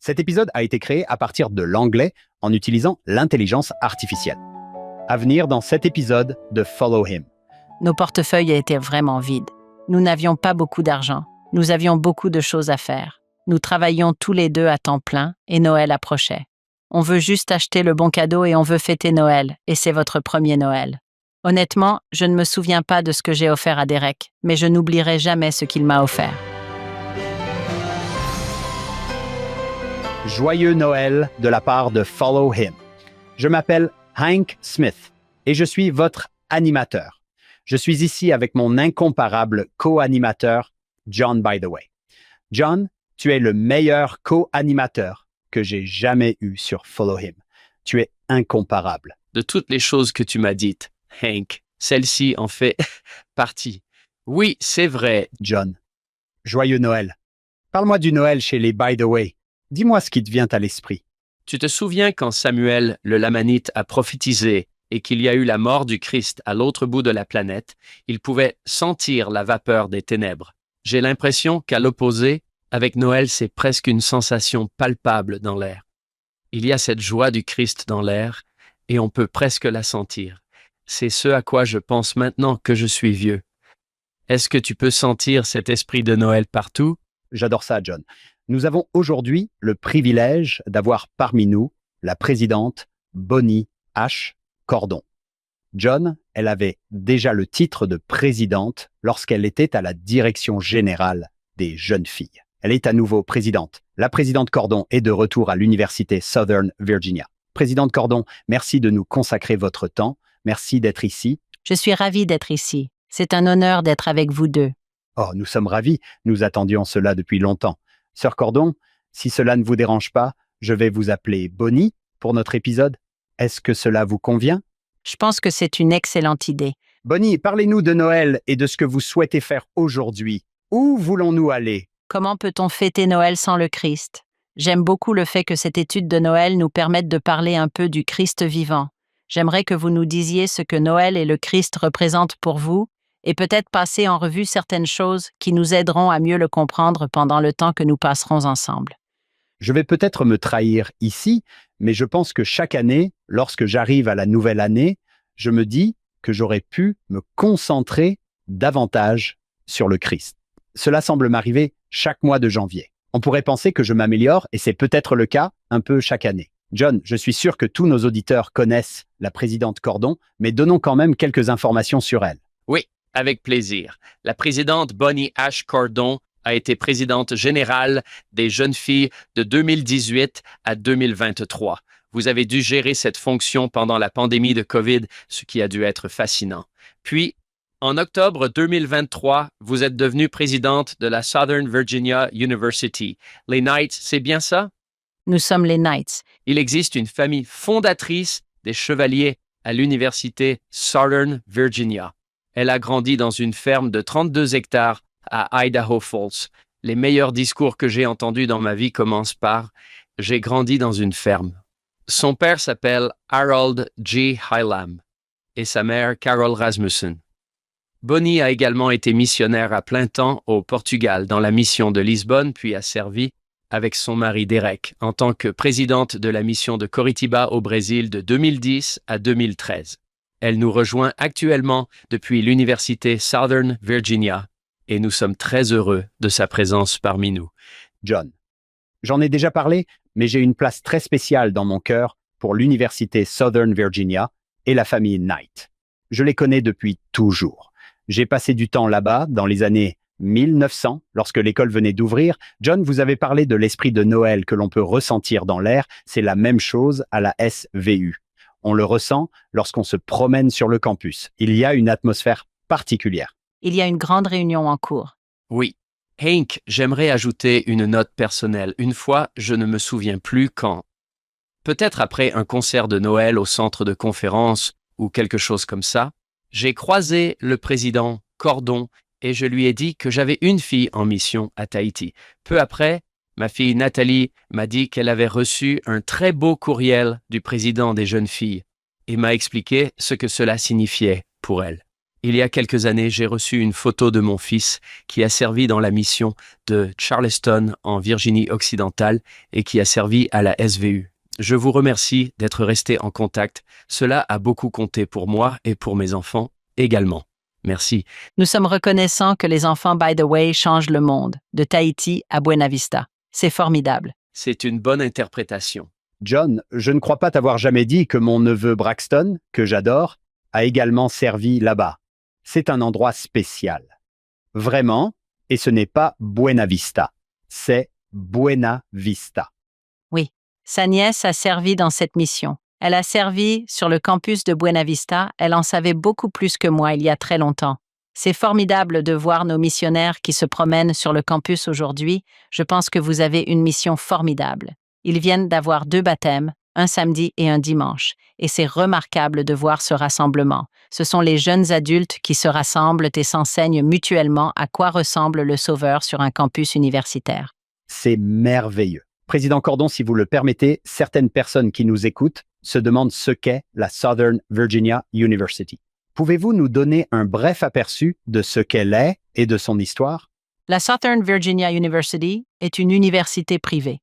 Cet épisode a été créé à partir de l'anglais en utilisant l'intelligence artificielle. À venir dans cet épisode de Follow Him. Nos portefeuilles étaient vraiment vides. Nous n'avions pas beaucoup d'argent. Nous avions beaucoup de choses à faire. Nous travaillions tous les deux à temps plein et Noël approchait. On veut juste acheter le bon cadeau et on veut fêter Noël, et c'est votre premier Noël. Honnêtement, je ne me souviens pas de ce que j'ai offert à Derek, mais je n'oublierai jamais ce qu'il m'a offert. Joyeux Noël de la part de Follow Him. Je m'appelle Hank Smith et je suis votre animateur. Je suis ici avec mon incomparable co-animateur, John By The Way. John, tu es le meilleur co-animateur que j'ai jamais eu sur Follow Him. Tu es incomparable. De toutes les choses que tu m'as dites, Hank, celle-ci en fait partie. Oui, c'est vrai. John, joyeux Noël. Parle-moi du Noël chez les By The Way. Dis-moi ce qui te vient à l'esprit. Tu te souviens quand Samuel le Lamanite a prophétisé et qu'il y a eu la mort du Christ à l'autre bout de la planète, il pouvait sentir la vapeur des ténèbres. J'ai l'impression qu'à l'opposé, avec Noël, c'est presque une sensation palpable dans l'air. Il y a cette joie du Christ dans l'air et on peut presque la sentir. C'est ce à quoi je pense maintenant que je suis vieux. Est-ce que tu peux sentir cet esprit de Noël partout? J'adore ça, John. Nous avons aujourd'hui le privilège d'avoir parmi nous la présidente Bonnie H. Cordon. John, elle avait déjà le titre de présidente lorsqu'elle était à la direction générale des jeunes filles. Elle est à nouveau présidente. La présidente Cordon est de retour à l'Université Southern Virginia. Présidente Cordon, merci de nous consacrer votre temps. Merci d'être ici. Je suis ravie d'être ici. C'est un honneur d'être avec vous deux. Oh, nous sommes ravis. Nous attendions cela depuis longtemps. Sœur Cordon, si cela ne vous dérange pas, je vais vous appeler Bonnie pour notre épisode. Est-ce que cela vous convient? Je pense que c'est une excellente idée. Bonnie, parlez-nous de Noël et de ce que vous souhaitez faire aujourd'hui. Où voulons-nous aller? Comment peut-on fêter Noël sans le Christ? J'aime beaucoup le fait que cette étude de Noël nous permette de parler un peu du Christ vivant. J'aimerais que vous nous disiez ce que Noël et le Christ représentent pour vous, et peut-être passer en revue certaines choses qui nous aideront à mieux le comprendre pendant le temps que nous passerons ensemble. Je vais peut-être me trahir ici, mais je pense que chaque année, lorsque j'arrive à la nouvelle année, je me dis que j'aurais pu me concentrer davantage sur le Christ. Cela semble m'arriver chaque mois de janvier. On pourrait penser que je m'améliore, et c'est peut-être le cas un peu chaque année. John, je suis sûr que tous nos auditeurs connaissent la présidente Cordon, mais donnons quand même quelques informations sur elle. Oui, avec plaisir. La présidente Bonnie H. Cordon a été présidente générale des jeunes filles de 2018 à 2023. Vous avez dû gérer cette fonction pendant la pandémie de COVID, ce qui a dû être fascinant. Puis, en octobre 2023, vous êtes devenue présidente de la Southern Virginia University. Les Knights, c'est bien ça? Nous sommes les Knights. Il existe une famille fondatrice des Chevaliers à l'Université Southern Virginia. Elle a grandi dans une ferme de 32 hectares à Idaho Falls. Les meilleurs discours que j'ai entendus dans ma vie commencent par « J'ai grandi dans une ferme ». Son père s'appelle Harold G. Hylam et sa mère Carol Rasmussen. Bonnie a également été missionnaire à plein temps au Portugal dans la mission de Lisbonne, puis a servi avec son mari Derek en tant que présidente de la mission de Coritiba au Brésil de 2010 à 2013. Elle nous rejoint actuellement depuis l'Université Southern Virginia et nous sommes très heureux de sa présence parmi nous. John, j'en ai déjà parlé, mais j'ai une place très spéciale dans mon cœur pour l'Université Southern Virginia et la famille Knight. Je les connais depuis toujours. J'ai passé du temps là-bas dans les années 1900, lorsque l'école venait d'ouvrir. John, vous avez parlé de l'esprit de Noël que l'on peut ressentir dans l'air. C'est la même chose à la SVU. On le ressent lorsqu'on se promène sur le campus. Il y a une atmosphère particulière. Il y a une grande réunion en cours. Oui. Hank, j'aimerais ajouter une note personnelle. Une fois, je ne me souviens plus quand. Peut-être après un concert de Noël au centre de conférence ou quelque chose comme ça, j'ai croisé le président Cordon et je lui ai dit que j'avais une fille en mission à Tahiti. Peu après, ma fille Nathalie m'a dit qu'elle avait reçu un très beau courriel du président des jeunes filles et m'a expliqué ce que cela signifiait pour elle. Il y a quelques années, j'ai reçu une photo de mon fils qui a servi dans la mission de Charleston en Virginie occidentale et qui a servi à la SVU. Je vous remercie d'être resté en contact. Cela a beaucoup compté pour moi et pour mes enfants également. Merci. Nous sommes reconnaissants que les enfants By the Way changent le monde, de Tahiti à Buena Vista. C'est formidable. C'est une bonne interprétation. John, je ne crois pas t'avoir jamais dit que mon neveu Braxton, que j'adore, a également servi là-bas. C'est un endroit spécial. Vraiment, et ce n'est pas Buena Vista, c'est Buena Vista. Oui, sa nièce a servi dans cette mission. Elle a servi sur le campus de Buena Vista. Elle en savait beaucoup plus que moi il y a très longtemps. C'est formidable de voir nos missionnaires qui se promènent sur le campus aujourd'hui. Je pense que vous avez une mission formidable. Ils viennent d'avoir 2 baptêmes, un samedi et un dimanche, et c'est remarquable de voir ce rassemblement. Ce sont les jeunes adultes qui se rassemblent et s'enseignent mutuellement à quoi ressemble le Sauveur sur un campus universitaire. C'est merveilleux. Président Cordon, si vous le permettez, certaines personnes qui nous écoutent se demandent ce qu'est la Southern Virginia University. Pouvez-vous nous donner un bref aperçu de ce qu'elle est et de son histoire? La Southern Virginia University est une université privée.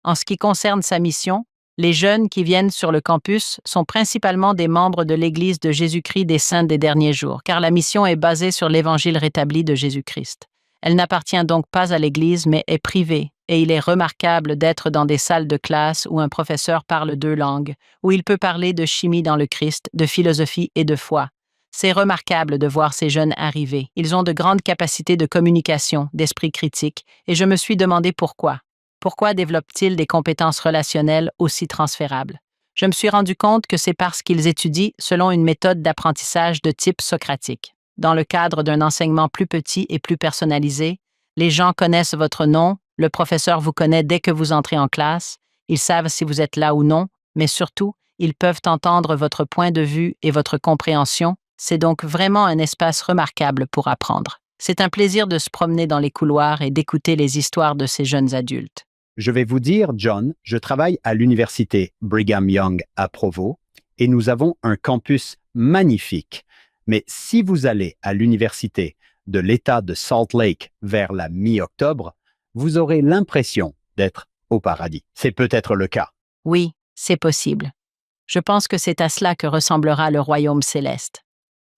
En ce qui concerne sa mission, les jeunes qui viennent sur le campus sont principalement des membres de l'Église de Jésus-Christ des Saints des derniers jours, car la mission est basée sur l'Évangile rétabli de Jésus-Christ. Elle n'appartient donc pas à l'Église, mais est privée, et il est remarquable d'être dans des salles de classe où un professeur parle 2 langues, où il peut parler de chimie dans le Christ, de philosophie et de foi. C'est remarquable de voir ces jeunes arriver. Ils ont de grandes capacités de communication, d'esprit critique, et je me suis demandé pourquoi. Pourquoi développent-ils des compétences relationnelles aussi transférables? Je me suis rendu compte que c'est parce qu'ils étudient selon une méthode d'apprentissage de type socratique. Dans le cadre d'un enseignement plus petit et plus personnalisé, les gens connaissent votre nom, le professeur vous connaît dès que vous entrez en classe, ils savent si vous êtes là ou non, mais surtout, ils peuvent entendre votre point de vue et votre compréhension. C'est donc vraiment un espace remarquable pour apprendre. C'est un plaisir de se promener dans les couloirs et d'écouter les histoires de ces jeunes adultes. Je vais vous dire, John, je travaille à l'université Brigham Young à Provo et nous avons un campus magnifique. Mais si vous allez à l'université de l'État de Salt Lake vers la mi-octobre, vous aurez l'impression d'être au paradis. C'est peut-être le cas. Oui, c'est possible. Je pense que c'est à cela que ressemblera le royaume céleste.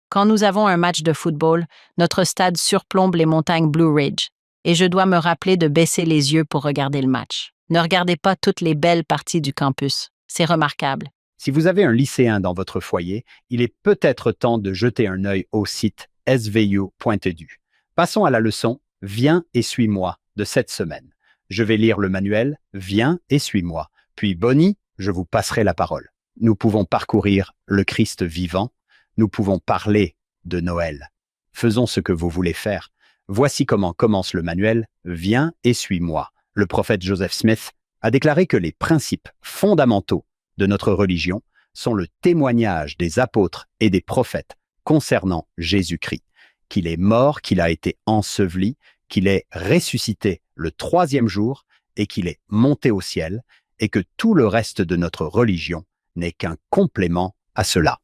Quand nous avons un match de football, notre stade surplombe les montagnes Blue Ridge, et je dois me rappeler de baisser les yeux pour regarder le match. Ne regardez pas toutes les belles parties du campus. C'est remarquable. Si vous avez un lycéen dans votre foyer, il est peut-être temps de jeter un œil au site svu.edu. Passons à la leçon « Viens et suis-moi » de cette semaine. Je vais lire le manuel « Viens et suis-moi ». Puis Bonnie, je vous passerai la parole. Nous pouvons parcourir le Christ vivant. Nous pouvons parler de Noël. Faisons ce que vous voulez faire. Voici comment commence le manuel « Viens et suis-moi ». Le prophète Joseph Smith a déclaré que les principes fondamentaux de notre religion sont le témoignage des apôtres et des prophètes concernant Jésus-Christ, qu'il est mort, qu'il a été enseveli, qu'il est ressuscité le 3e jour et qu'il est monté au ciel, et que tout le reste de notre religion n'est qu'un complément à cela.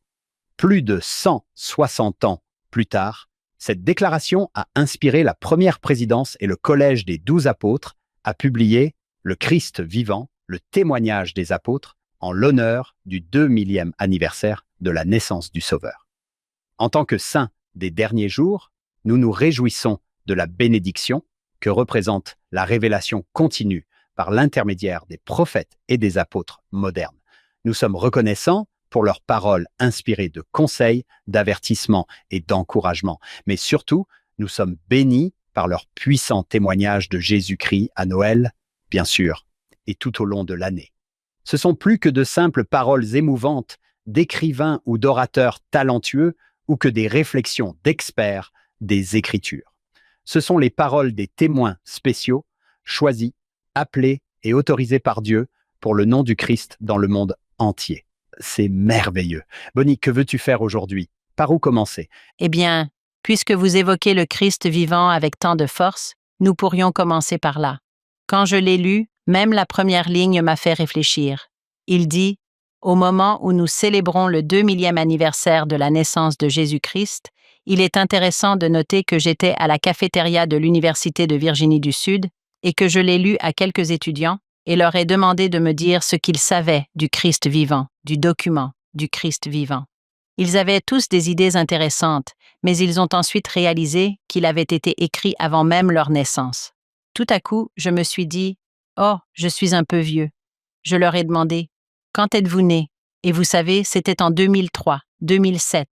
Plus de 160 ans plus tard, cette déclaration a inspiré la première présidence et le Collège des 12 apôtres à publier Le Christ vivant, le témoignage des apôtres, en l'honneur du 2000e anniversaire de la naissance du Sauveur. En tant que saints des derniers jours, nous nous réjouissons de la bénédiction que représente la révélation continue par l'intermédiaire des prophètes et des apôtres modernes. Nous sommes reconnaissants pour leurs paroles inspirées de conseils, d'avertissements et d'encouragement. Mais surtout, nous sommes bénis par leur puissant témoignage de Jésus-Christ à Noël, bien sûr, et tout au long de l'année. Ce sont plus que de simples paroles émouvantes d'écrivains ou d'orateurs talentueux ou que des réflexions d'experts des Écritures. Ce sont les paroles des témoins spéciaux, choisis, appelés et autorisés par Dieu pour le nom du Christ dans le monde entier. C'est merveilleux. Bonnie, que veux-tu faire aujourd'hui? Par où commencer? Eh bien, puisque vous évoquez le Christ vivant avec tant de force, nous pourrions commencer par là. Quand je l'ai lu, même la première ligne m'a fait réfléchir. Il dit « Au moment où nous célébrons le 2000e anniversaire de la naissance de Jésus-Christ, Il est intéressant de noter que j'étais à la cafétéria de l'Université de Virginie du Sud et que je l'ai lu à quelques étudiants et leur ai demandé de me dire ce qu'ils savaient du Christ vivant, du document du Christ vivant. Ils avaient tous des idées intéressantes, mais ils ont ensuite réalisé qu'il avait été écrit avant même leur naissance. Tout à coup, je me suis dit « Oh, je suis un peu vieux ». Je leur ai demandé « Quand êtes-vous né ?» Et vous savez, c'était en 2003, 2007.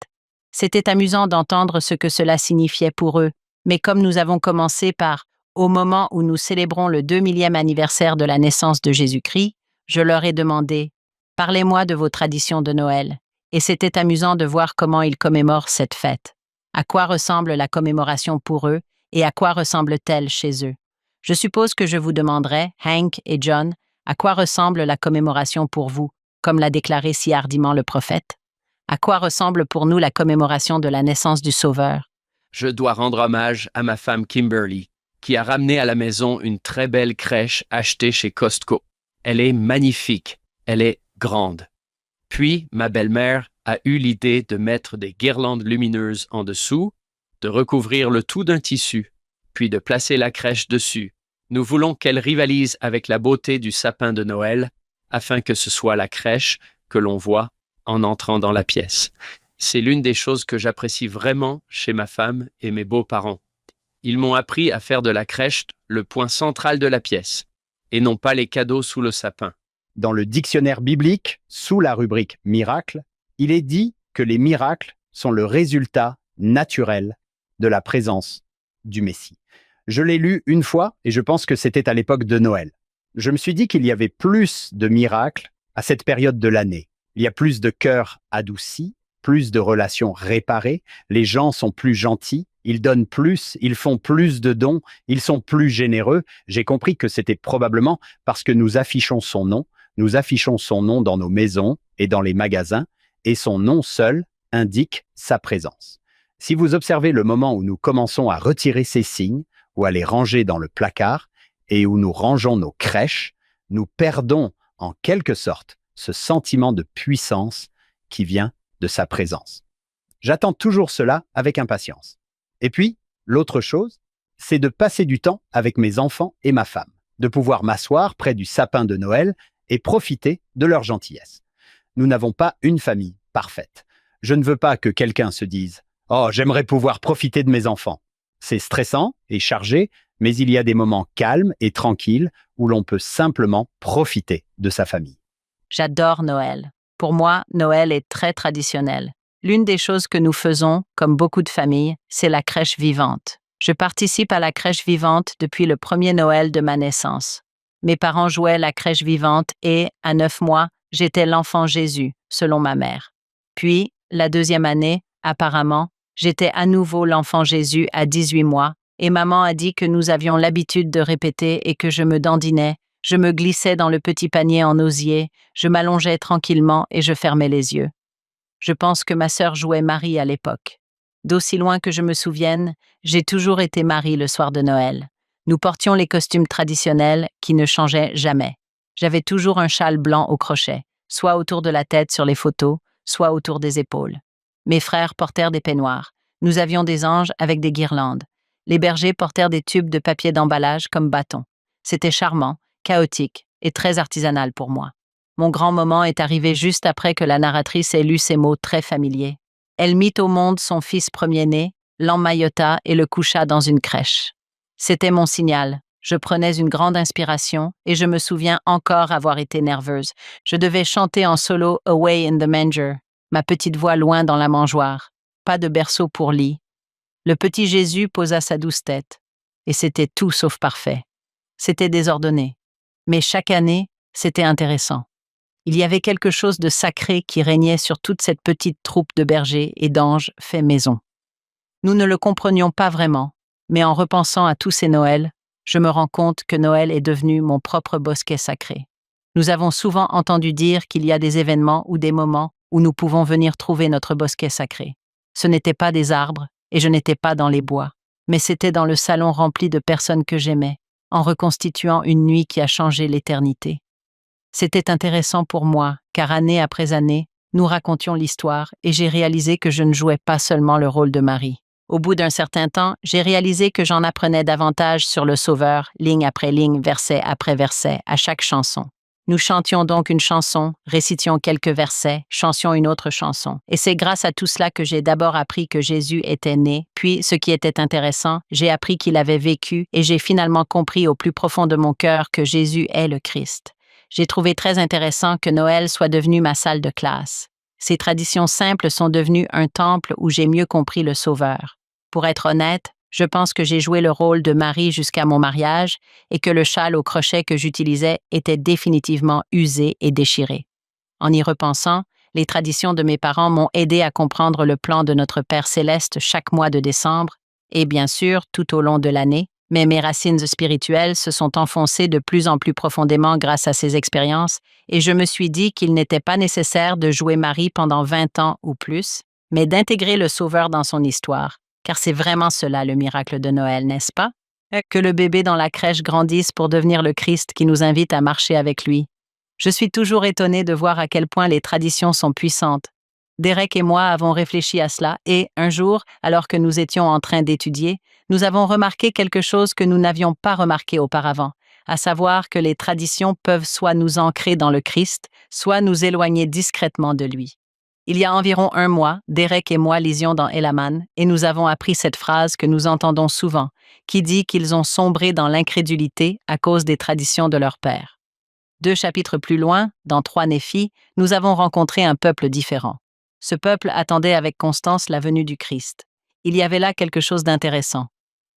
C'était amusant d'entendre ce que cela signifiait pour eux, mais comme nous avons commencé par « Au moment où nous célébrons le 2000e anniversaire de la naissance de Jésus-Christ », je leur ai demandé « Parlez-moi de vos traditions de Noël ». Et c'était amusant de voir comment ils commémorent cette fête. À quoi ressemble la commémoration pour eux et à quoi ressemble-t-elle chez eux? Je suppose que je vous demanderai, Hank et John, à quoi ressemble la commémoration pour vous, comme l'a déclaré si hardiment le prophète? À quoi ressemble pour nous la commémoration de la naissance du Sauveur? Je dois rendre hommage à ma femme Kimberly, qui a ramené à la maison une très belle crèche achetée chez Costco. Elle est magnifique, elle est grande. Puis, ma belle-mère a eu l'idée de mettre des guirlandes lumineuses en dessous, de recouvrir le tout d'un tissu, puis de placer la crèche dessus. Nous voulons qu'elle rivalise avec la beauté du sapin de Noël, afin que ce soit la crèche que l'on voit en entrant dans la pièce. C'est l'une des choses que j'apprécie vraiment chez ma femme et mes beaux-parents. Ils m'ont appris à faire de la crèche le point central de la pièce, et non pas les cadeaux sous le sapin. Dans le dictionnaire biblique, sous la rubrique Miracles, il est dit que les miracles sont le résultat naturel de la présence du Messie. Je l'ai lu une fois et je pense que c'était à l'époque de Noël. Je me suis dit qu'il y avait plus de miracles à cette période de l'année. Il y a plus de cœurs adoucis, plus de relations réparées, les gens sont plus gentils, ils donnent plus, ils font plus de dons, ils sont plus généreux. J'ai compris que c'était probablement parce que nous affichons son nom dans nos maisons et dans les magasins, et son nom seul indique sa présence. Si vous observez le moment où nous commençons à retirer ces signes, ou à les ranger dans le placard, et où nous rangeons nos crèches, nous perdons en quelque sorte ce sentiment de puissance qui vient de sa présence. J'attends toujours cela avec impatience. Et puis, l'autre chose, c'est de passer du temps avec mes enfants et ma femme, de pouvoir m'asseoir près du sapin de Noël et profiter de leur gentillesse. Nous n'avons pas une famille parfaite. Je ne veux pas que quelqu'un se dise « Oh, j'aimerais pouvoir profiter de mes enfants ». C'est stressant et chargé, mais il y a des moments calmes et tranquilles où l'on peut simplement profiter de sa famille. J'adore Noël. Pour moi, Noël est très traditionnel. L'une des choses que nous faisons, comme beaucoup de familles, c'est la crèche vivante. Je participe à la crèche vivante depuis le premier Noël de ma naissance. Mes parents jouaient la crèche vivante et, à 9 mois, j'étais l'enfant Jésus, selon ma mère. Puis, la deuxième année, apparemment, j'étais à nouveau l'enfant Jésus à 18 mois, et maman a dit que nous avions l'habitude de répéter et que je me dandinais, je me glissais dans le petit panier en osier, je m'allongeais tranquillement et je fermais les yeux. Je pense que ma sœur jouait Marie à l'époque. D'aussi loin que je me souvienne, j'ai toujours été Marie le soir de Noël. Nous portions les costumes traditionnels qui ne changeaient jamais. J'avais toujours un châle blanc au crochet, soit autour de la tête sur les photos, soit autour des épaules. Mes frères portèrent des peignoirs. Nous avions des anges avec des guirlandes. Les bergers portèrent des tubes de papier d'emballage comme bâtons. C'était charmant, chaotique et très artisanal pour moi. Mon grand moment est arrivé juste après que la narratrice ait lu ces mots très familiers. Elle mit au monde son fils premier-né, l'emmaillota et le coucha dans une crèche. C'était mon signal. Je prenais une grande inspiration et je me souviens encore avoir été nerveuse. Je devais chanter en solo « Away in the Manger », ma petite voix loin dans la mangeoire. Pas de berceau pour lit. Le petit Jésus posa sa douce tête. Et c'était tout sauf parfait. C'était désordonné. Mais chaque année, c'était intéressant. Il y avait quelque chose de sacré qui régnait sur toute cette petite troupe de bergers et d'anges faits maison. Nous ne le comprenions pas vraiment, mais en repensant à tous ces Noëls, je me rends compte que Noël est devenu mon propre bosquet sacré. Nous avons souvent entendu dire qu'il y a des événements ou des moments où nous pouvons venir trouver notre bosquet sacré. Ce n'étaient pas des arbres, et je n'étais pas dans les bois, mais c'était dans le salon rempli de personnes que j'aimais, en reconstituant une nuit qui a changé l'éternité. C'était intéressant pour moi, car année après année, nous racontions l'histoire et j'ai réalisé que je ne jouais pas seulement le rôle de Marie. Au bout d'un certain temps, j'ai réalisé que j'en apprenais davantage sur le Sauveur, ligne après ligne, verset après verset, à chaque chanson. Nous chantions donc une chanson, récitions quelques versets, chantions une autre chanson. Et c'est grâce à tout cela que j'ai d'abord appris que Jésus était né, puis, ce qui était intéressant, j'ai appris qu'il avait vécu et j'ai finalement compris au plus profond de mon cœur que Jésus est le Christ. J'ai trouvé très intéressant que Noël soit devenu ma salle de classe. Ces traditions simples sont devenues un temple où j'ai mieux compris le Sauveur. Pour être honnête, je pense que j'ai joué le rôle de Marie jusqu'à mon mariage et que le châle au crochet que j'utilisais était définitivement usé et déchiré. En y repensant, les traditions de mes parents m'ont aidé à comprendre le plan de notre Père céleste chaque mois de décembre et bien sûr tout au long de l'année, mais mes racines spirituelles se sont enfoncées de plus en plus profondément grâce à ces expériences et je me suis dit qu'il n'était pas nécessaire de jouer Marie pendant 20 ans ou plus, mais d'intégrer le Sauveur dans son histoire. Car c'est vraiment cela le miracle de Noël, n'est-ce pas? Que le bébé dans la crèche grandisse pour devenir le Christ qui nous invite à marcher avec lui. Je suis toujours étonnée de voir à quel point les traditions sont puissantes. Derek et moi avons réfléchi à cela et, un jour, alors que nous étions en train d'étudier, nous avons remarqué quelque chose que nous n'avions pas remarqué auparavant, à savoir que les traditions peuvent soit nous ancrer dans le Christ, soit nous éloigner discrètement de lui. Il y a environ un mois, Derek et moi lisions dans Elaman et nous avons appris cette phrase que nous entendons souvent, qui dit qu'ils ont sombré dans l'incrédulité à cause des traditions de leur père. 2 chapitres plus loin, dans 3 Néphi, nous avons rencontré un peuple différent. Ce peuple attendait avec constance la venue du Christ. Il y avait là quelque chose d'intéressant.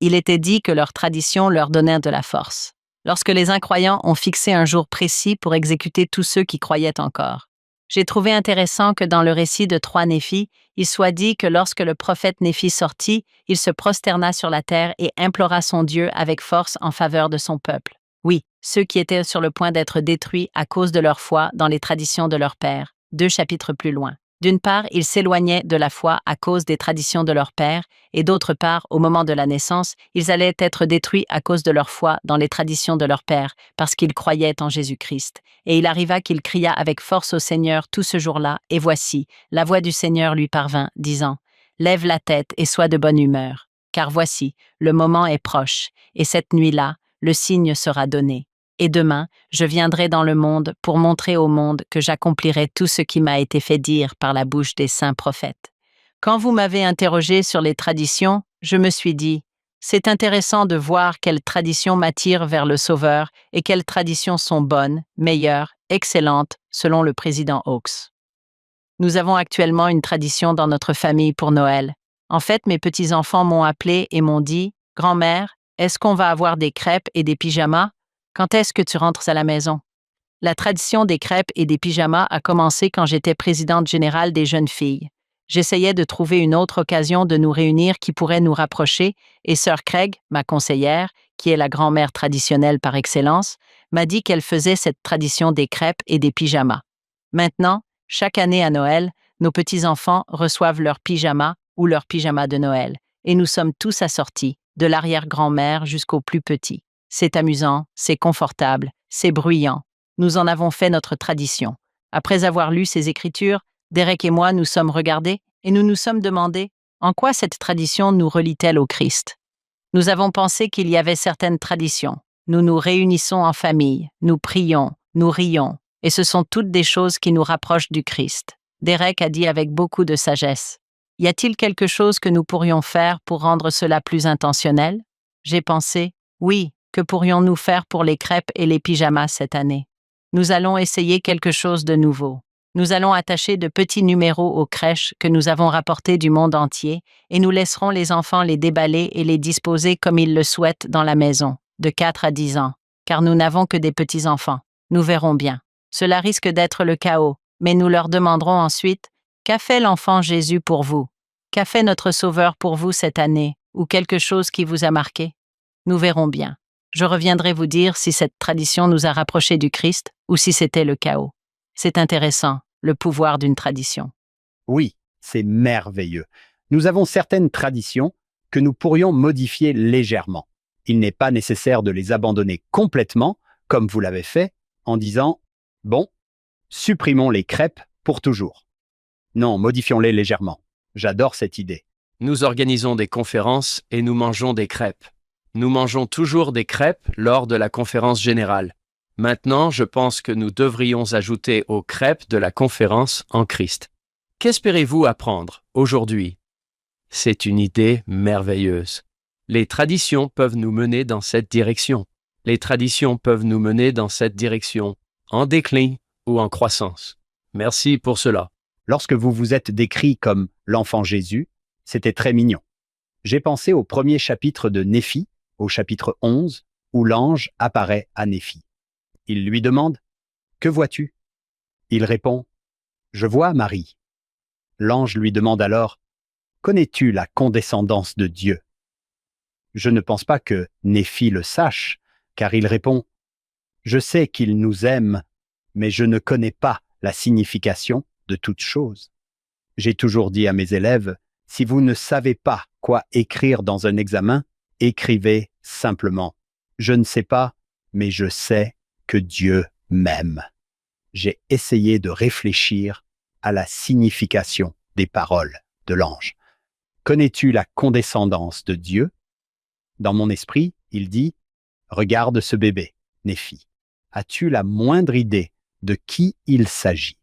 Il était dit que leur tradition leur donnait de la force. Lorsque les incroyants ont fixé un jour précis pour exécuter tous ceux qui croyaient encore. J'ai trouvé intéressant que dans le récit de 3 Néphi, il soit dit que lorsque le prophète Néphi sortit, il se prosterna sur la terre et implora son Dieu avec force en faveur de son peuple. Oui, ceux qui étaient sur le point d'être détruits à cause de leur foi dans les traditions de leur père, 2 chapitres plus loin. D'une part, ils s'éloignaient de la foi à cause des traditions de leur père, et d'autre part, au moment de la naissance, ils allaient être détruits à cause de leur foi dans les traditions de leur père, parce qu'ils croyaient en Jésus-Christ. Et il arriva qu'il cria avec force au Seigneur tout ce jour-là, et voici, la voix du Seigneur lui parvint, disant « Lève la tête et sois de bonne humeur, car voici, le moment est proche, et cette nuit-là, le signe sera donné. Et demain, je viendrai dans le monde pour montrer au monde que j'accomplirai tout ce qui m'a été fait dire par la bouche des saints prophètes. » Quand vous m'avez interrogé sur les traditions, je me suis dit, c'est intéressant de voir quelles traditions m'attirent vers le Sauveur et quelles traditions sont bonnes, meilleures, excellentes, selon le président Hawkes. Nous avons actuellement une tradition dans notre famille pour Noël. En fait, mes petits-enfants m'ont appelé et m'ont dit, « Grand-mère, est-ce qu'on va avoir des crêpes et des pyjamas? Quand est-ce que tu rentres à la maison? » La tradition des crêpes et des pyjamas a commencé quand j'étais présidente générale des jeunes filles. J'essayais de trouver une autre occasion de nous réunir qui pourrait nous rapprocher et sœur Craig, ma conseillère, qui est la grand-mère traditionnelle par excellence, m'a dit qu'elle faisait cette tradition des crêpes et des pyjamas. Maintenant, chaque année à Noël, nos petits-enfants reçoivent leur pyjama ou leur pyjama de Noël et nous sommes tous assortis, de l'arrière-grand-mère jusqu'au plus petit. C'est amusant, c'est confortable, c'est bruyant. Nous en avons fait notre tradition. Après avoir lu ces écritures, Derek et moi nous sommes regardés et nous nous sommes demandé en quoi cette tradition nous relie-t-elle au Christ. Nous avons pensé qu'il y avait certaines traditions. Nous nous réunissons en famille, nous prions, nous rions, et ce sont toutes des choses qui nous rapprochent du Christ. Derek a dit avec beaucoup de sagesse. Y a-t-il quelque chose que nous pourrions faire pour rendre cela plus intentionnel? J'ai pensé, oui, que pourrions-nous faire pour les crêpes et les pyjamas cette année? Nous allons essayer quelque chose de nouveau. Nous allons attacher de petits numéros aux crèches que nous avons rapportés du monde entier et nous laisserons les enfants les déballer et les disposer comme ils le souhaitent dans la maison, de 4 à 10 ans, car nous n'avons que des petits-enfants. Nous verrons bien. Cela risque d'être le chaos, mais nous leur demanderons ensuite « Qu'a fait l'enfant Jésus pour vous? Qu'a fait notre Sauveur pour vous cette année? Ou quelque chose qui vous a marqué? » Nous verrons bien. Je reviendrai vous dire si cette tradition nous a rapprochés du Christ ou si c'était le chaos. C'est intéressant, le pouvoir d'une tradition. Oui, c'est merveilleux. Nous avons certaines traditions que nous pourrions modifier légèrement. Il n'est pas nécessaire de les abandonner complètement, comme vous l'avez fait, en disant « Bon, supprimons les crêpes pour toujours ». Non, modifions-les légèrement. J'adore cette idée. Nous organisons des conférences et nous mangeons des crêpes. Nous mangeons toujours des crêpes lors de la conférence générale. Maintenant, je pense que nous devrions ajouter aux crêpes de la conférence en Christ. Qu'espérez-vous apprendre aujourd'hui? C'est une idée merveilleuse. Les traditions peuvent nous mener dans cette direction. Les traditions peuvent nous mener dans cette direction, en déclin ou en croissance. Merci pour cela. Lorsque vous vous êtes décrit comme l'enfant Jésus, c'était très mignon. J'ai pensé au premier chapitre de Néphi, au chapitre 11, où l'ange apparaît à Néphi. Il lui demande « Que vois-tu » Il répond « Je vois Marie ». L'ange lui demande alors « Connais-tu la condescendance de Dieu » Je ne pense pas que Néphi le sache, car il répond « Je sais qu'il nous aime, mais je ne connais pas la signification de toute chose. » J'ai toujours dit à mes élèves « Si vous ne savez pas quoi écrire dans un examen, écrivez simplement « Je ne sais pas, mais je sais que Dieu m'aime. » J'ai essayé de réfléchir à la signification des paroles de l'ange. Connais-tu la condescendance de Dieu? Dans mon esprit, il dit « Regarde ce bébé, Néphi. As-tu la moindre idée de qui il s'agit ?»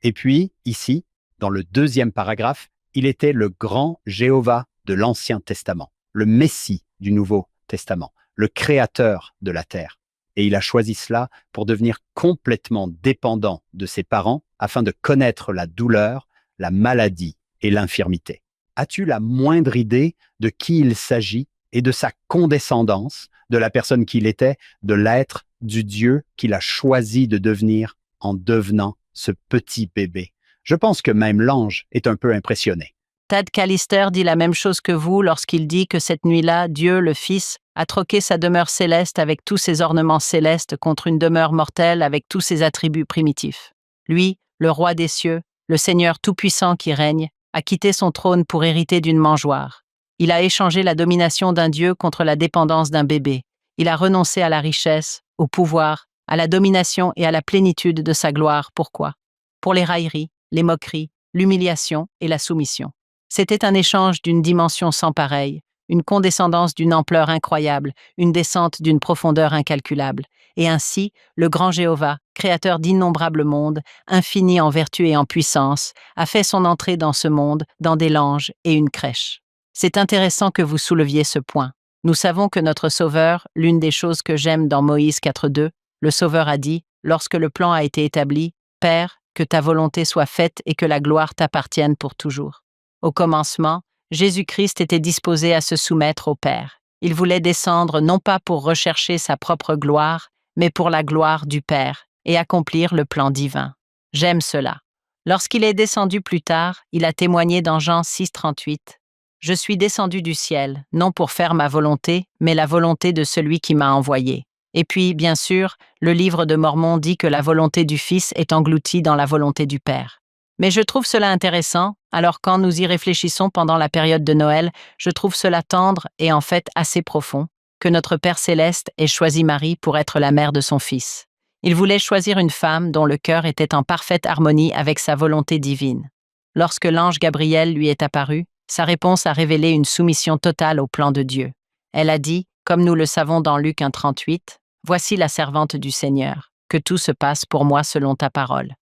Et puis, ici, dans le deuxième paragraphe, il était le grand Jéhovah de l'Ancien Testament, le Messie du Nouveau Testament, le Créateur de la terre. Et il a choisi cela pour devenir complètement dépendant de ses parents afin de connaître la douleur, la maladie et l'infirmité. As-tu la moindre idée de qui il s'agit et de sa condescendance, de la personne qu'il était, de l'être du Dieu qu'il a choisi de devenir en devenant ce petit bébé? Je pense que même l'ange est un peu impressionné. Tad Callister dit la même chose que vous lorsqu'il dit que cette nuit-là, Dieu, le Fils, a troqué sa demeure céleste avec tous ses ornements célestes contre une demeure mortelle avec tous ses attributs primitifs. Lui, le roi des cieux, le Seigneur tout-puissant qui règne, a quitté son trône pour hériter d'une mangeoire. Il a échangé la domination d'un Dieu contre la dépendance d'un bébé. Il a renoncé à la richesse, au pouvoir, à la domination et à la plénitude de sa gloire. Pourquoi? Pour les railleries, les moqueries, l'humiliation et la soumission. C'était un échange d'une dimension sans pareille, une condescendance d'une ampleur incroyable, une descente d'une profondeur incalculable. Et ainsi, le grand Jéhovah, créateur d'innombrables mondes, infini en vertu et en puissance, a fait son entrée dans ce monde, dans des langes et une crèche. C'est intéressant que vous souleviez ce point. Nous savons que notre Sauveur, l'une des choses que j'aime dans Moïse 4.2, le Sauveur a dit, lorsque le plan a été établi, « Père, que ta volonté soit faite et que la gloire t'appartienne pour toujours. » Au commencement, Jésus-Christ était disposé à se soumettre au Père. Il voulait descendre non pas pour rechercher sa propre gloire, mais pour la gloire du Père et accomplir le plan divin. J'aime cela. Lorsqu'il est descendu plus tard, il a témoigné dans Jean 6.38. « Je suis descendu du ciel, non pour faire ma volonté, mais la volonté de celui qui m'a envoyé. » Et puis, bien sûr, le livre de Mormon dit que la volonté du Fils est engloutie dans la volonté du Père. Mais je trouve cela intéressant, alors quand nous y réfléchissons pendant la période de Noël, je trouve cela tendre et en fait assez profond, que notre Père Céleste ait choisi Marie pour être la mère de son Fils. Il voulait choisir une femme dont le cœur était en parfaite harmonie avec sa volonté divine. Lorsque l'ange Gabriel lui est apparu, sa réponse a révélé une soumission totale au plan de Dieu. Elle a dit, comme nous le savons dans Luc 1.38, « Voici la servante du Seigneur, que tout se passe pour moi selon ta parole. »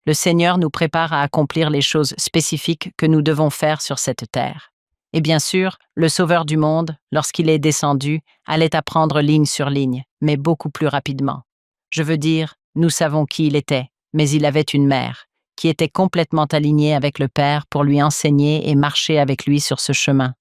Le Seigneur nous prépare à accomplir les choses spécifiques que nous devons faire sur cette terre. Et bien sûr, le Sauveur du monde, lorsqu'il est descendu, allait apprendre ligne sur ligne, mais beaucoup plus rapidement. Je veux dire, nous savons qui il était, mais il avait une mère, qui était complètement alignée avec le Père pour lui enseigner et marcher avec lui sur ce chemin.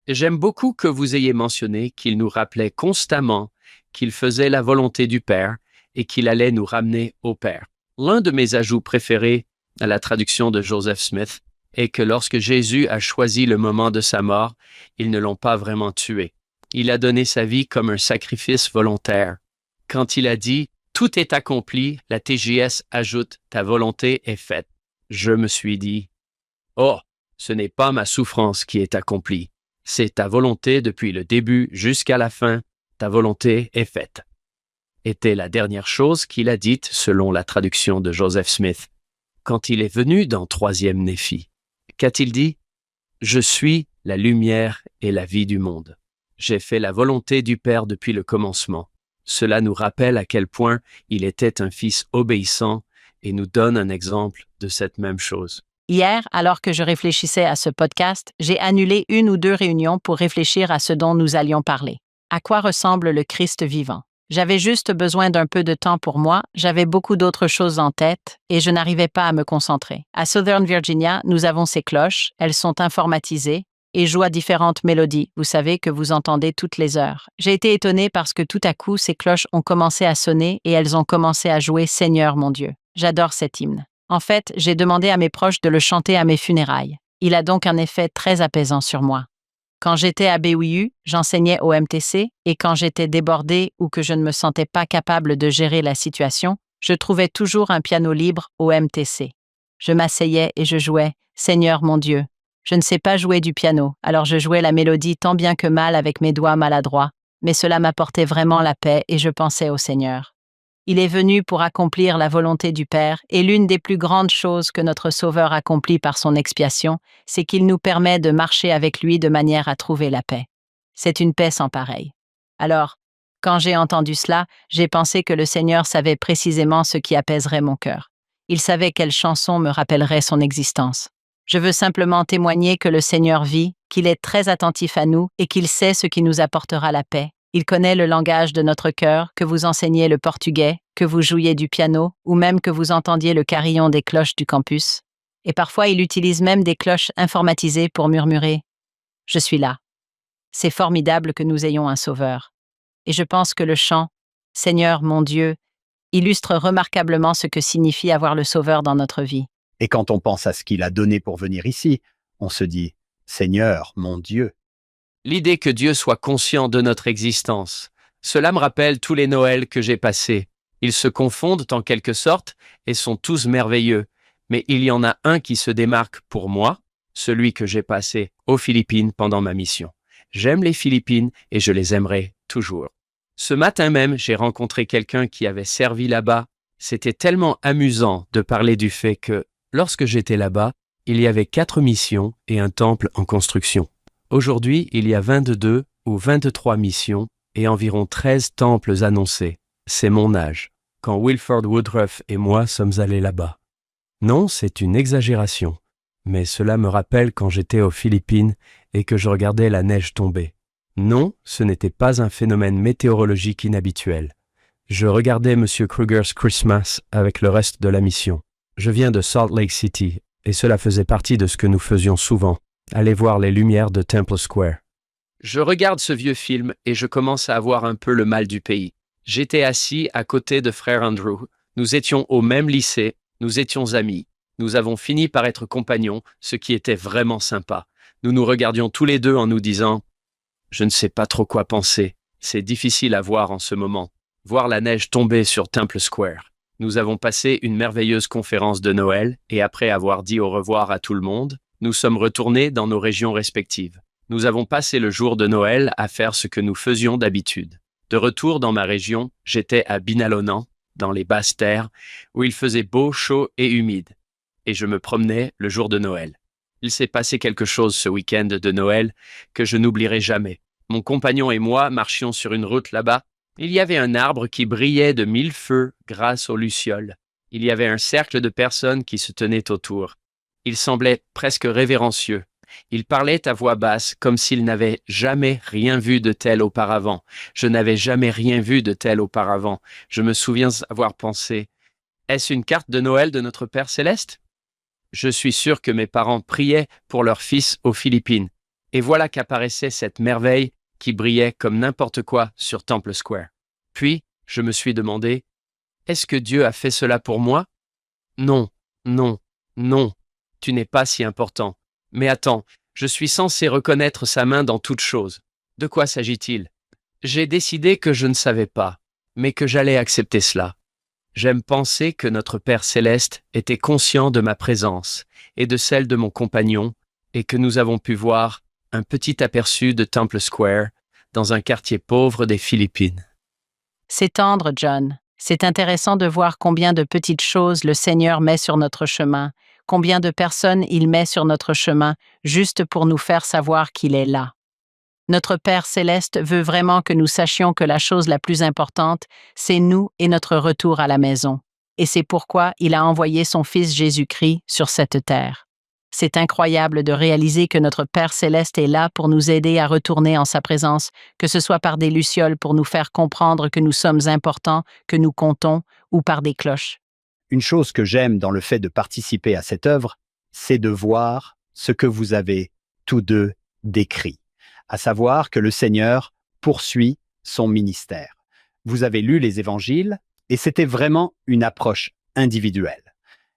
J'aime beaucoup que vous ayez mentionné qu'il nous rappelait constamment qu'il faisait la volonté du Père et qu'il allait nous ramener au Père. L'un de mes ajouts préférés à la traduction de Joseph Smith est que lorsque Jésus a choisi le moment de sa mort, ils ne l'ont pas vraiment tué. Il a donné sa vie comme un sacrifice volontaire. Quand il a dit « Tout est accompli », la TJS ajoute « Ta volonté est faite ». Je me suis dit « Oh, ce n'est pas ma souffrance qui est accomplie. C'est ta volonté depuis le début jusqu'à la fin. Ta volonté est faite. » Était la dernière chose qu'il a dite selon la traduction de Joseph Smith. Quand il est venu dans 3e Néphi, qu'a-t-il dit? « Je suis la lumière et la vie du monde. J'ai fait la volonté du Père depuis le commencement. Cela nous rappelle à quel point il était un fils obéissant et nous donne un exemple de cette même chose. Hier, alors que je réfléchissais à ce podcast, j'ai annulé 1 ou 2 réunions pour réfléchir à ce dont nous allions parler. À quoi ressemble le Christ vivant? J'avais juste besoin d'un peu de temps pour moi, j'avais beaucoup d'autres choses en tête et je n'arrivais pas à me concentrer. À Southern Virginia, nous avons ces cloches, elles sont informatisées et jouent à différentes mélodies, vous savez, que vous entendez toutes les heures. J'ai été étonnée parce que tout à coup, ces cloches ont commencé à sonner et elles ont commencé à jouer « Seigneur mon Dieu ». J'adore cet hymne. En fait, j'ai demandé à mes proches de le chanter à mes funérailles. Il a donc un effet très apaisant sur moi. Quand j'étais à BYU, j'enseignais au MTC et quand j'étais débordée ou que je ne me sentais pas capable de gérer la situation, je trouvais toujours un piano libre au MTC. Je m'asseyais et je jouais « Seigneur mon Dieu ». Je ne sais pas jouer du piano, alors je jouais la mélodie tant bien que mal avec mes doigts maladroits, mais cela m'apportait vraiment la paix et je pensais au Seigneur. Il est venu pour accomplir la volonté du Père, et l'une des plus grandes choses que notre Sauveur accomplit par son expiation, c'est qu'il nous permet de marcher avec lui de manière à trouver la paix. C'est une paix sans pareille. Alors, quand j'ai entendu cela, j'ai pensé que le Seigneur savait précisément ce qui apaiserait mon cœur. Il savait quelle chanson me rappellerait son existence. Je veux simplement témoigner que le Seigneur vit, qu'il est très attentif à nous et qu'il sait ce qui nous apportera la paix. Il connaît le langage de notre cœur, que vous enseigniez le portugais, que vous jouiez du piano, ou même que vous entendiez le carillon des cloches du campus. Et parfois, il utilise même des cloches informatisées pour murmurer « Je suis là ». C'est formidable que nous ayons un Sauveur. Et je pense que le chant « Seigneur, mon Dieu » illustre remarquablement ce que signifie avoir le Sauveur dans notre vie. Et quand on pense à ce qu'il a donné pour venir ici, on se dit « Seigneur, mon Dieu ». L'idée que Dieu soit conscient de notre existence, cela me rappelle tous les Noëls que j'ai passés. Ils se confondent en quelque sorte et sont tous merveilleux, mais il y en a un qui se démarque pour moi, celui que j'ai passé aux Philippines pendant ma mission. J'aime les Philippines et je les aimerai toujours. Ce matin même, j'ai rencontré quelqu'un qui avait servi là-bas. C'était tellement amusant de parler du fait que, lorsque j'étais là-bas, il y avait 4 missions et un temple en construction. Aujourd'hui, il y a 22 ou 23 missions et environ 13 temples annoncés. C'est mon âge, quand Wilford Woodruff et moi sommes allés là-bas. Non, c'est une exagération, mais cela me rappelle quand j'étais aux Philippines et que je regardais la neige tomber. Non, ce n'était pas un phénomène météorologique inhabituel. Je regardais M. Kruger's Christmas avec le reste de la mission. Je viens de Salt Lake City et cela faisait partie de ce que nous faisions souvent. Allez voir les lumières de Temple Square. Je regarde ce vieux film et je commence à avoir un peu le mal du pays. J'étais assis à côté de frère Andrew. Nous étions au même lycée, nous étions amis. Nous avons fini par être compagnons, ce qui était vraiment sympa. Nous nous regardions tous les deux en nous disant « Je ne sais pas trop quoi penser. C'est difficile à voir en ce moment. Voir la neige tomber sur Temple Square. » Nous avons passé une merveilleuse conférence de Noël et après avoir dit au revoir à tout le monde, nous sommes retournés dans nos régions respectives. Nous avons passé le jour de Noël à faire ce que nous faisions d'habitude. De retour dans ma région, j'étais à Binalonan, dans les basses terres, où il faisait beau, chaud et humide. Et je me promenais le jour de Noël. Il s'est passé quelque chose ce week-end de Noël que je n'oublierai jamais. Mon compagnon et moi marchions sur une route là-bas. Il y avait un arbre qui brillait de 1000 feux grâce aux lucioles. Il y avait un cercle de personnes qui se tenaient autour. Il semblait presque révérencieux. Il parlait à voix basse, comme s'il n'avait jamais rien vu de tel auparavant. Je n'avais jamais rien vu de tel auparavant. Je me souviens avoir pensé, est-ce une carte de Noël de notre Père Céleste? Je suis sûr que mes parents priaient pour leur fils aux Philippines. Et voilà qu'apparaissait cette merveille qui brillait comme n'importe quoi sur Temple Square. Puis, je me suis demandé, est-ce que Dieu a fait cela pour moi? Non, non, non. Tu n'es pas si important. Mais attends, je suis censé reconnaître sa main dans toute chose. De quoi s'agit-il? J'ai décidé que je ne savais pas, mais que j'allais accepter cela. J'aime penser que notre Père Céleste était conscient de ma présence et de celle de mon compagnon, et que nous avons pu voir un petit aperçu de Temple Square dans un quartier pauvre des Philippines. C'est tendre, John. C'est intéressant de voir combien de petites choses le Seigneur met sur notre chemin, combien de personnes il met sur notre chemin juste pour nous faire savoir qu'il est là. Notre Père céleste veut vraiment que nous sachions que la chose la plus importante, c'est nous et notre retour à la maison. Et c'est pourquoi il a envoyé son Fils Jésus-Christ sur cette terre. C'est incroyable de réaliser que notre Père céleste est là pour nous aider à retourner en sa présence, que ce soit par des lucioles pour nous faire comprendre que nous sommes importants, que nous comptons, ou par des cloches. Une chose que j'aime dans le fait de participer à cette œuvre, c'est de voir ce que vous avez tous deux décrit, à savoir que le Seigneur poursuit son ministère. Vous avez lu les évangiles et c'était vraiment une approche individuelle.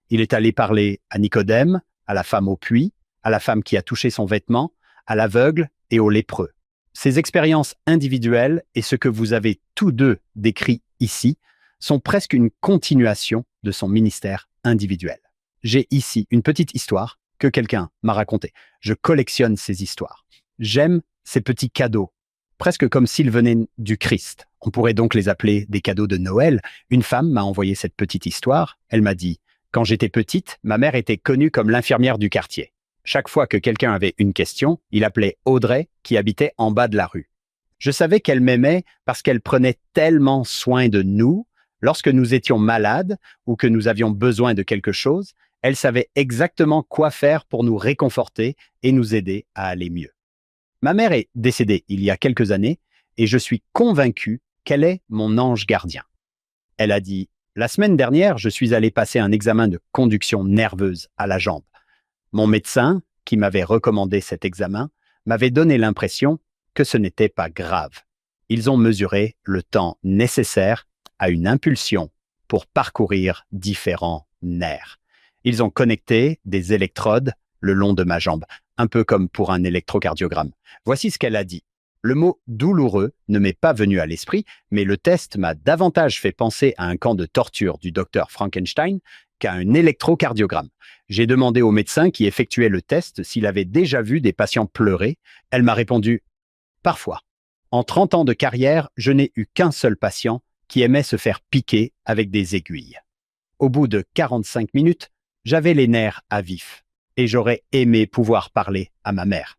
Il est allé parler à Nicodème, à la femme au puits, à la femme qui a touché son vêtement, à l'aveugle et au lépreux. Ces expériences individuelles et ce que vous avez tous deux décrit ici sont presque une continuation de son ministère individuel. J'ai ici une petite histoire que quelqu'un m'a racontée. Je collectionne ces histoires. J'aime ces petits cadeaux, presque comme s'ils venaient du Christ. On pourrait donc les appeler des cadeaux de Noël. Une femme m'a envoyé cette petite histoire. Elle m'a dit « Quand j'étais petite, ma mère était connue comme l'infirmière du quartier. Chaque fois que quelqu'un avait une question, il appelait Audrey, qui habitait en bas de la rue. Je savais qu'elle m'aimait parce qu'elle prenait tellement soin de nous. Lorsque nous étions malades ou que nous avions besoin de quelque chose, elle savait exactement quoi faire pour nous réconforter et nous aider à aller mieux. Ma mère est décédée il y a quelques années et je suis convaincu qu'elle est mon ange gardien. Elle a dit « La semaine dernière, je suis allé passer un examen de conduction nerveuse à la jambe. Mon médecin, qui m'avait recommandé cet examen, m'avait donné l'impression que ce n'était pas grave. Ils ont mesuré le temps nécessaire à une impulsion pour parcourir différents nerfs. Ils ont connecté des électrodes le long de ma jambe, un peu comme pour un électrocardiogramme. Voici ce qu'elle a dit. Le mot « douloureux » ne m'est pas venu à l'esprit, mais le test m'a davantage fait penser à un camp de torture du docteur Frankenstein qu'à un électrocardiogramme. J'ai demandé au médecin qui effectuait le test s'il avait déjà vu des patients pleurer. Elle m'a répondu « Parfois. En 30 ans de carrière, je n'ai eu qu'un seul patient qui aimait se faire piquer avec des aiguilles. Au bout de 45 minutes, j'avais les nerfs à vif et j'aurais aimé pouvoir parler à ma mère.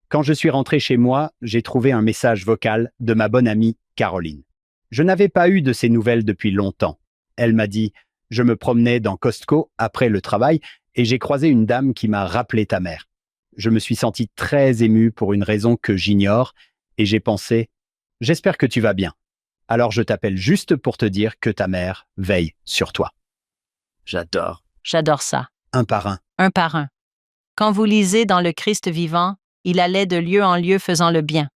Quand je suis rentré chez moi, j'ai trouvé un message vocal de ma bonne amie Caroline. Je n'avais pas eu de ses nouvelles depuis longtemps. Elle m'a dit « Je me promenais dans Costco après le travail et j'ai croisé une dame qui m'a rappelé ta mère. Je me suis senti très ému pour une raison que j'ignore et j'ai pensé « J'espère que tu vas bien. Alors je t'appelle juste pour te dire que ta mère veille sur toi. » J'adore. J'adore ça. Un par un. Un par un. Quand vous lisez dans le Christ vivant, il allait de lieu en lieu faisant le bien.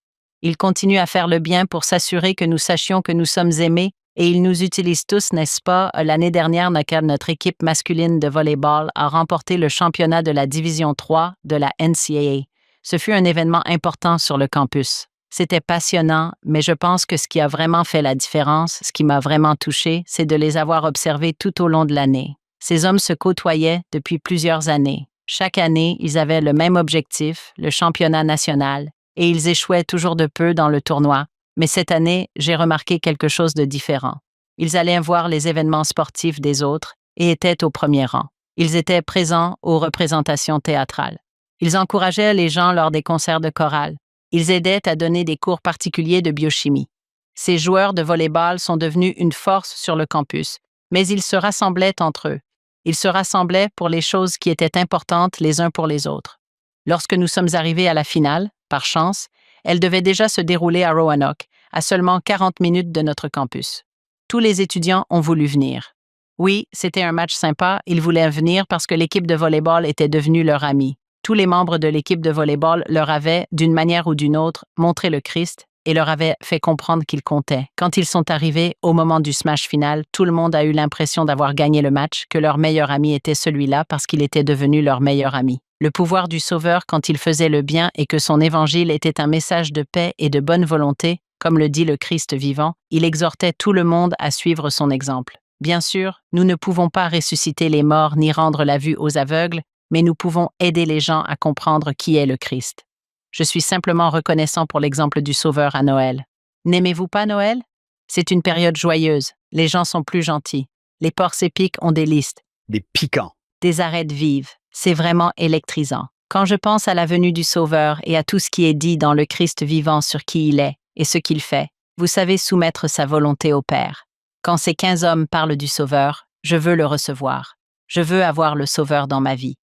Il continue à faire le bien pour s'assurer que nous sachions que nous sommes aimés et il nous utilise tous, n'est-ce pas? L'année dernière, notre équipe masculine de volleyball a remporté le championnat de la Division 3 de la NCAA. Ce fut un événement important sur le campus. C'était passionnant, mais je pense que ce qui a vraiment fait la différence, ce qui m'a vraiment touché, c'est de les avoir observés tout au long de l'année. Ces hommes se côtoyaient depuis plusieurs années. Chaque année, ils avaient le même objectif, le championnat national, et ils échouaient toujours de peu dans le tournoi. Mais cette année, j'ai remarqué quelque chose de différent. Ils allaient voir les événements sportifs des autres et étaient au premier rang. Ils étaient présents aux représentations théâtrales. Ils encourageaient les gens lors des concerts de chorale. Ils aidaient à donner des cours particuliers de biochimie. Ces joueurs de volleyball sont devenus une force sur le campus, mais ils se rassemblaient entre eux. Ils se rassemblaient pour les choses qui étaient importantes les uns pour les autres. Lorsque nous sommes arrivés à la finale, par chance, elle devait déjà se dérouler à Roanoke, à seulement 40 minutes de notre campus. Tous les étudiants ont voulu venir. Oui, c'était un match sympa, ils voulaient venir parce que l'équipe de volleyball était devenue leur amie. Tous les membres de l'équipe de volleyball leur avaient, d'une manière ou d'une autre, montré le Christ et leur avaient fait comprendre qu'ils comptaient. Quand ils sont arrivés, au moment du smash final, tout le monde a eu l'impression d'avoir gagné le match, que leur meilleur ami était celui-là parce qu'il était devenu leur meilleur ami. Le pouvoir du Sauveur quand il faisait le bien et que son évangile était un message de paix et de bonne volonté, comme le dit le Christ vivant, il exhortait tout le monde à suivre son exemple. Bien sûr, nous ne pouvons pas ressusciter les morts ni rendre la vue aux aveugles, mais nous pouvons aider les gens à comprendre qui est le Christ. Je suis simplement reconnaissant pour l'exemple du Sauveur à Noël. N'aimez-vous pas Noël? C'est une période joyeuse. Les gens sont plus gentils. Les porcs épiques ont des listes. Des piquants. Des arêtes vives. C'est vraiment électrisant. Quand je pense à la venue du Sauveur et à tout ce qui est dit dans le Christ vivant sur qui il est et ce qu'il fait, vous savez soumettre sa volonté au Père. Quand ces 15 hommes parlent du Sauveur, je veux le recevoir. Je veux avoir le Sauveur dans ma vie.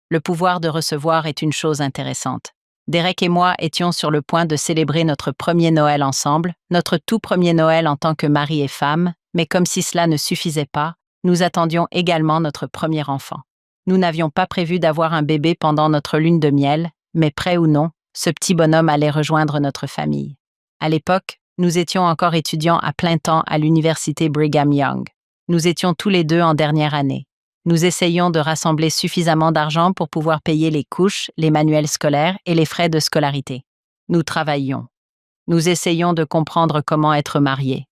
Le pouvoir de recevoir est une chose intéressante. Derek et moi étions sur le point de célébrer notre premier Noël ensemble, notre tout premier Noël en tant que mari et femme, mais comme si cela ne suffisait pas, nous attendions également notre premier enfant. Nous n'avions pas prévu d'avoir un bébé pendant notre lune de miel, mais prêt ou non, ce petit bonhomme allait rejoindre notre famille. À l'époque, nous étions encore étudiants à plein temps à l'université Brigham Young. Nous étions tous les deux en dernière année. Nous essayions de rassembler suffisamment d'argent pour pouvoir payer les couches, les manuels scolaires et les frais de scolarité. Nous travaillions. Nous essayions de comprendre comment être mariés.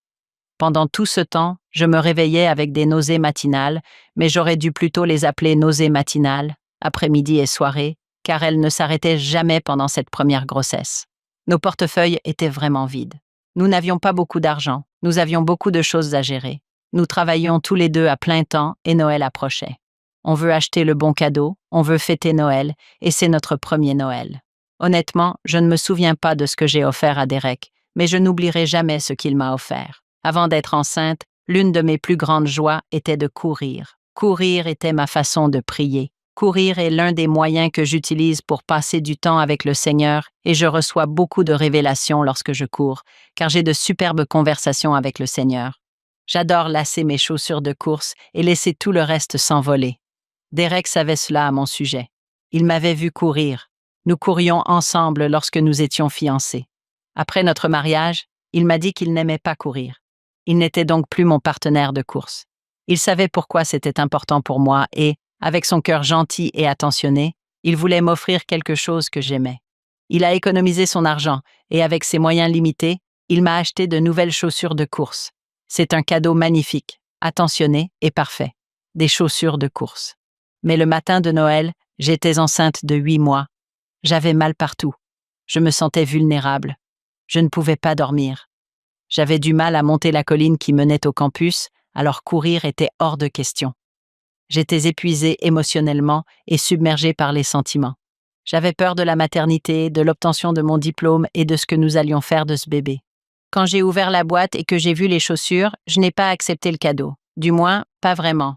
Pendant tout ce temps, je me réveillais avec des nausées matinales, mais j'aurais dû plutôt les appeler nausées matinales, après-midi et soirée, car elles ne s'arrêtaient jamais pendant cette première grossesse. Nos portefeuilles étaient vraiment vides. Nous n'avions pas beaucoup d'argent, nous avions beaucoup de choses à gérer. Nous travaillions tous les deux à plein temps et Noël approchait. On veut acheter le bon cadeau, on veut fêter Noël, et c'est notre premier Noël. Honnêtement, je ne me souviens pas de ce que j'ai offert à Derek, mais je n'oublierai jamais ce qu'il m'a offert. Avant d'être enceinte, l'une de mes plus grandes joies était de courir. Courir était ma façon de prier. Courir est l'un des moyens que j'utilise pour passer du temps avec le Seigneur et je reçois beaucoup de révélations lorsque je cours, car j'ai de superbes conversations avec le Seigneur. J'adore lasser mes chaussures de course et laisser tout le reste s'envoler. Derek savait cela à mon sujet. Il m'avait vu courir. Nous courions ensemble lorsque nous étions fiancés. Après notre mariage, il m'a dit qu'il n'aimait pas courir. Il n'était donc plus mon partenaire de course. Il savait pourquoi c'était important pour moi et, avec son cœur gentil et attentionné, il voulait m'offrir quelque chose que j'aimais. Il a économisé son argent et avec ses moyens limités, il m'a acheté de nouvelles chaussures de course. C'est un cadeau magnifique, attentionné et parfait. Des chaussures de course. Mais le matin de Noël, j'étais enceinte de 8 mois. J'avais mal partout. Je me sentais vulnérable. Je ne pouvais pas dormir. J'avais du mal à monter la colline qui menait au campus, alors courir était hors de question. J'étais épuisée émotionnellement et submergée par les sentiments. J'avais peur de la maternité, de l'obtention de mon diplôme et de ce que nous allions faire de ce bébé. Quand j'ai ouvert la boîte et que j'ai vu les chaussures, je n'ai pas accepté le cadeau. Du moins, pas vraiment.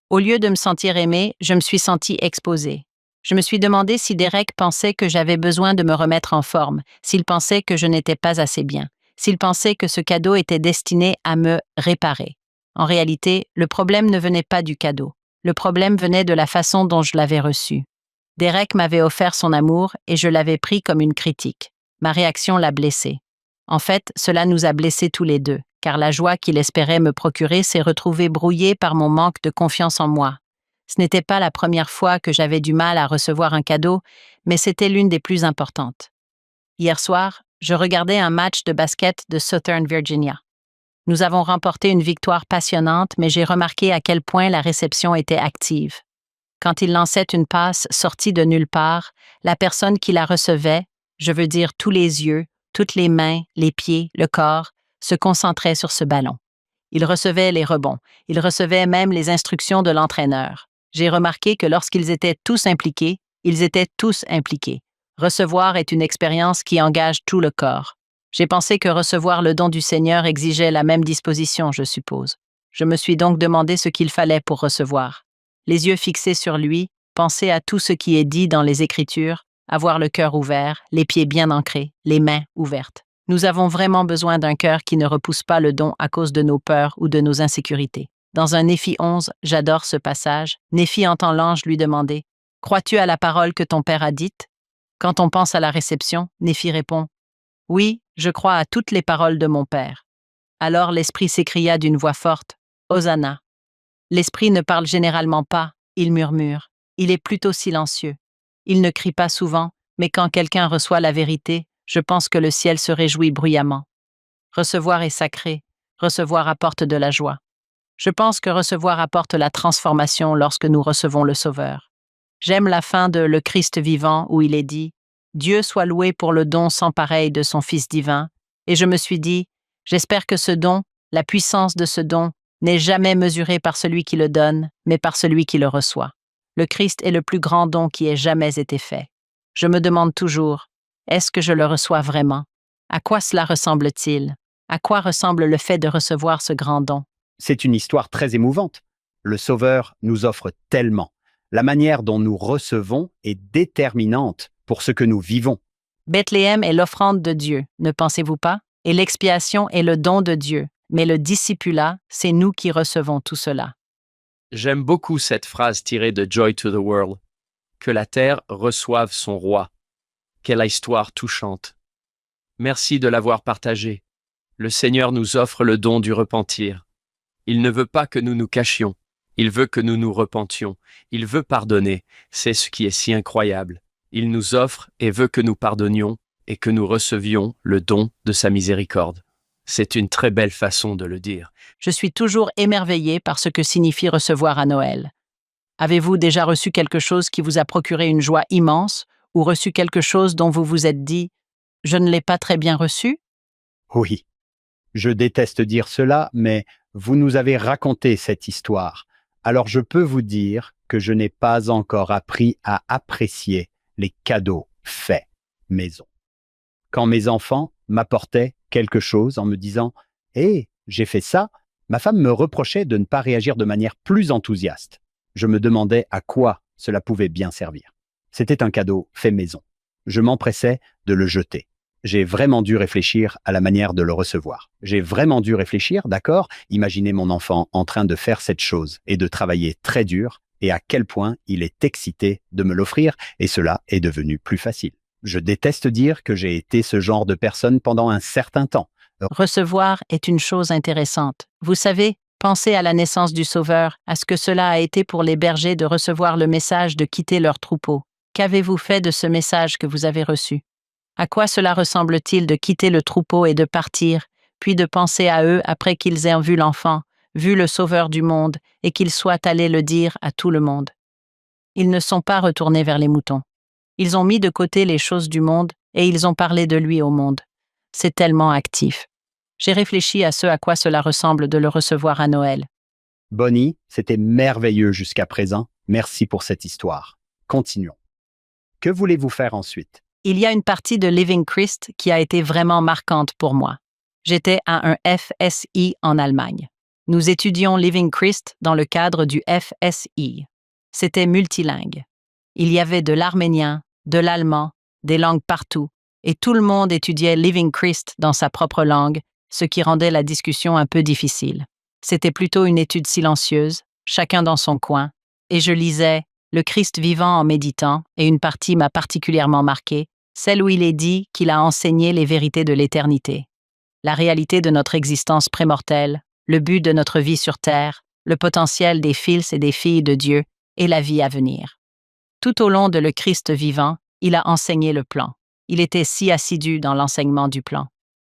Au lieu de me sentir aimée, je me suis sentie exposée. Je me suis demandé si Derek pensait que j'avais besoin de me remettre en forme, s'il pensait que je n'étais pas assez bien, s'il pensait que ce cadeau était destiné à me réparer. En réalité, le problème ne venait pas du cadeau. Le problème venait de la façon dont je l'avais reçu. Derek m'avait offert son amour et je l'avais pris comme une critique. Ma réaction l'a blessé. En fait, cela nous a blessés tous les deux, car la joie qu'il espérait me procurer s'est retrouvée brouillée par mon manque de confiance en moi. Ce n'était pas la première fois que j'avais du mal à recevoir un cadeau, mais c'était l'une des plus importantes. Hier soir, je regardais un match de basket de Southern Virginia. Nous avons remporté une victoire passionnante, mais j'ai remarqué à quel point la réception était active. Quand il lançait une passe sortie de nulle part, la personne qui la recevait, je veux dire tous les yeux, toutes les mains, les pieds, le corps, se concentrait sur ce ballon. Il recevait les rebonds, il recevait même les instructions de l'entraîneur. J'ai remarqué que lorsqu'ils étaient tous impliqués, ils étaient tous impliqués. Recevoir est une expérience qui engage tout le corps. J'ai pensé que recevoir le don du Seigneur exigeait la même disposition, je suppose. Je me suis donc demandé ce qu'il fallait pour recevoir. Les yeux fixés sur lui, penser à tout ce qui est dit dans les Écritures, avoir le cœur ouvert, les pieds bien ancrés, les mains ouvertes. Nous avons vraiment besoin d'un cœur qui ne repousse pas le don à cause de nos peurs ou de nos insécurités. Dans un Néphie 11, j'adore ce passage, Néphie entend l'ange lui demander « Crois-tu à la parole que ton père a dite ?» Quand on pense à la réception, Néphie répond « Oui, je crois à toutes les paroles de mon père. » Alors l'esprit s'écria d'une voix forte « Hosanna !» L'esprit ne parle généralement pas, il murmure, il est plutôt silencieux. Il ne crie pas souvent, mais quand quelqu'un reçoit la vérité, je pense que le ciel se réjouit bruyamment. Recevoir est sacré, recevoir apporte de la joie. Je pense que recevoir apporte la transformation lorsque nous recevons le Sauveur. J'aime la fin de Le Christ vivant où il est dit « Dieu soit loué pour le don sans pareil de son Fils divin » et je me suis dit « J'espère que ce don, la puissance de ce don, n'est jamais mesurée par celui qui le donne, mais par celui qui le reçoit. » Le Christ est le plus grand don qui ait jamais été fait. Je me demande toujours, est-ce que je le reçois vraiment? À quoi cela ressemble-t-il? À quoi ressemble le fait de recevoir ce grand don? C'est une histoire très émouvante. Le Sauveur nous offre tellement. La manière dont nous recevons est déterminante pour ce que nous vivons. Bethléem est l'offrande de Dieu, ne pensez-vous pas? Et l'expiation est le don de Dieu, mais le discipulat, c'est nous qui recevons tout cela. J'aime beaucoup cette phrase tirée de Joy to the World. Que la terre reçoive son roi. Quelle histoire touchante. Merci de l'avoir partagée. Le Seigneur nous offre le don du repentir. Il ne veut pas que nous nous cachions. Il veut que nous nous repentions. Il veut pardonner. C'est ce qui est si incroyable. Il nous offre et veut que nous pardonnions et que nous recevions le don de sa miséricorde. C'est une très belle façon de le dire. Je suis toujours émerveillée par ce que signifie recevoir à Noël. Avez-vous déjà reçu quelque chose qui vous a procuré une joie immense ou reçu quelque chose dont vous vous êtes dit « je ne l'ai pas très bien reçu » ? Oui, je déteste dire cela, mais vous nous avez raconté cette histoire. Alors je peux vous dire que je n'ai pas encore appris à apprécier les cadeaux faits maison. Quand mes enfants m'apportaient quelque chose en me disant « Hé, j'ai fait ça », ma femme me reprochait de ne pas réagir de manière plus enthousiaste. Je me demandais à quoi cela pouvait bien servir. C'était un cadeau fait maison. Je m'empressais de le jeter. J'ai vraiment dû réfléchir à la manière de le recevoir. J'ai vraiment dû réfléchir, d'accord, imaginer mon enfant en train de faire cette chose et de travailler très dur et à quel point il est excité de me l'offrir et cela est devenu plus facile. Je déteste dire que j'ai été ce genre de personne pendant un certain temps. Recevoir est une chose intéressante. Vous savez, pensez à la naissance du Sauveur, à ce que cela a été pour les bergers de recevoir le message de quitter leur troupeau. Qu'avez-vous fait de ce message que vous avez reçu? À quoi cela ressemble-t-il de quitter le troupeau et de partir, puis de penser à eux après qu'ils aient vu l'enfant, vu le Sauveur du monde, et qu'ils soient allés le dire à tout le monde? Ils ne sont pas retournés vers les moutons. Ils ont mis de côté les choses du monde et ils ont parlé de lui au monde. C'est tellement actif. J'ai réfléchi à ce à quoi cela ressemble de le recevoir à Noël. Bonnie, c'était merveilleux jusqu'à présent. Merci pour cette histoire. Continuons. Que voulez-vous faire ensuite? Il y a une partie de Living Christ qui a été vraiment marquante pour moi. J'étais à un FSI en Allemagne. Nous étudions Living Christ dans le cadre du FSI. C'était multilingue. Il y avait de l'arménien, de l'allemand, des langues partout, et tout le monde étudiait Living Christ dans sa propre langue, ce qui rendait la discussion un peu difficile. C'était plutôt une étude silencieuse, chacun dans son coin, et je lisais Le Christ vivant en méditant, et une partie m'a particulièrement marquée, celle où il est dit qu'il a enseigné les vérités de l'éternité. La réalité de notre existence prémortelle, le but de notre vie sur terre, le potentiel des fils et des filles de Dieu, et la vie à venir. Tout au long de Le Christ vivant, il a enseigné le plan. Il était si assidu dans l'enseignement du plan.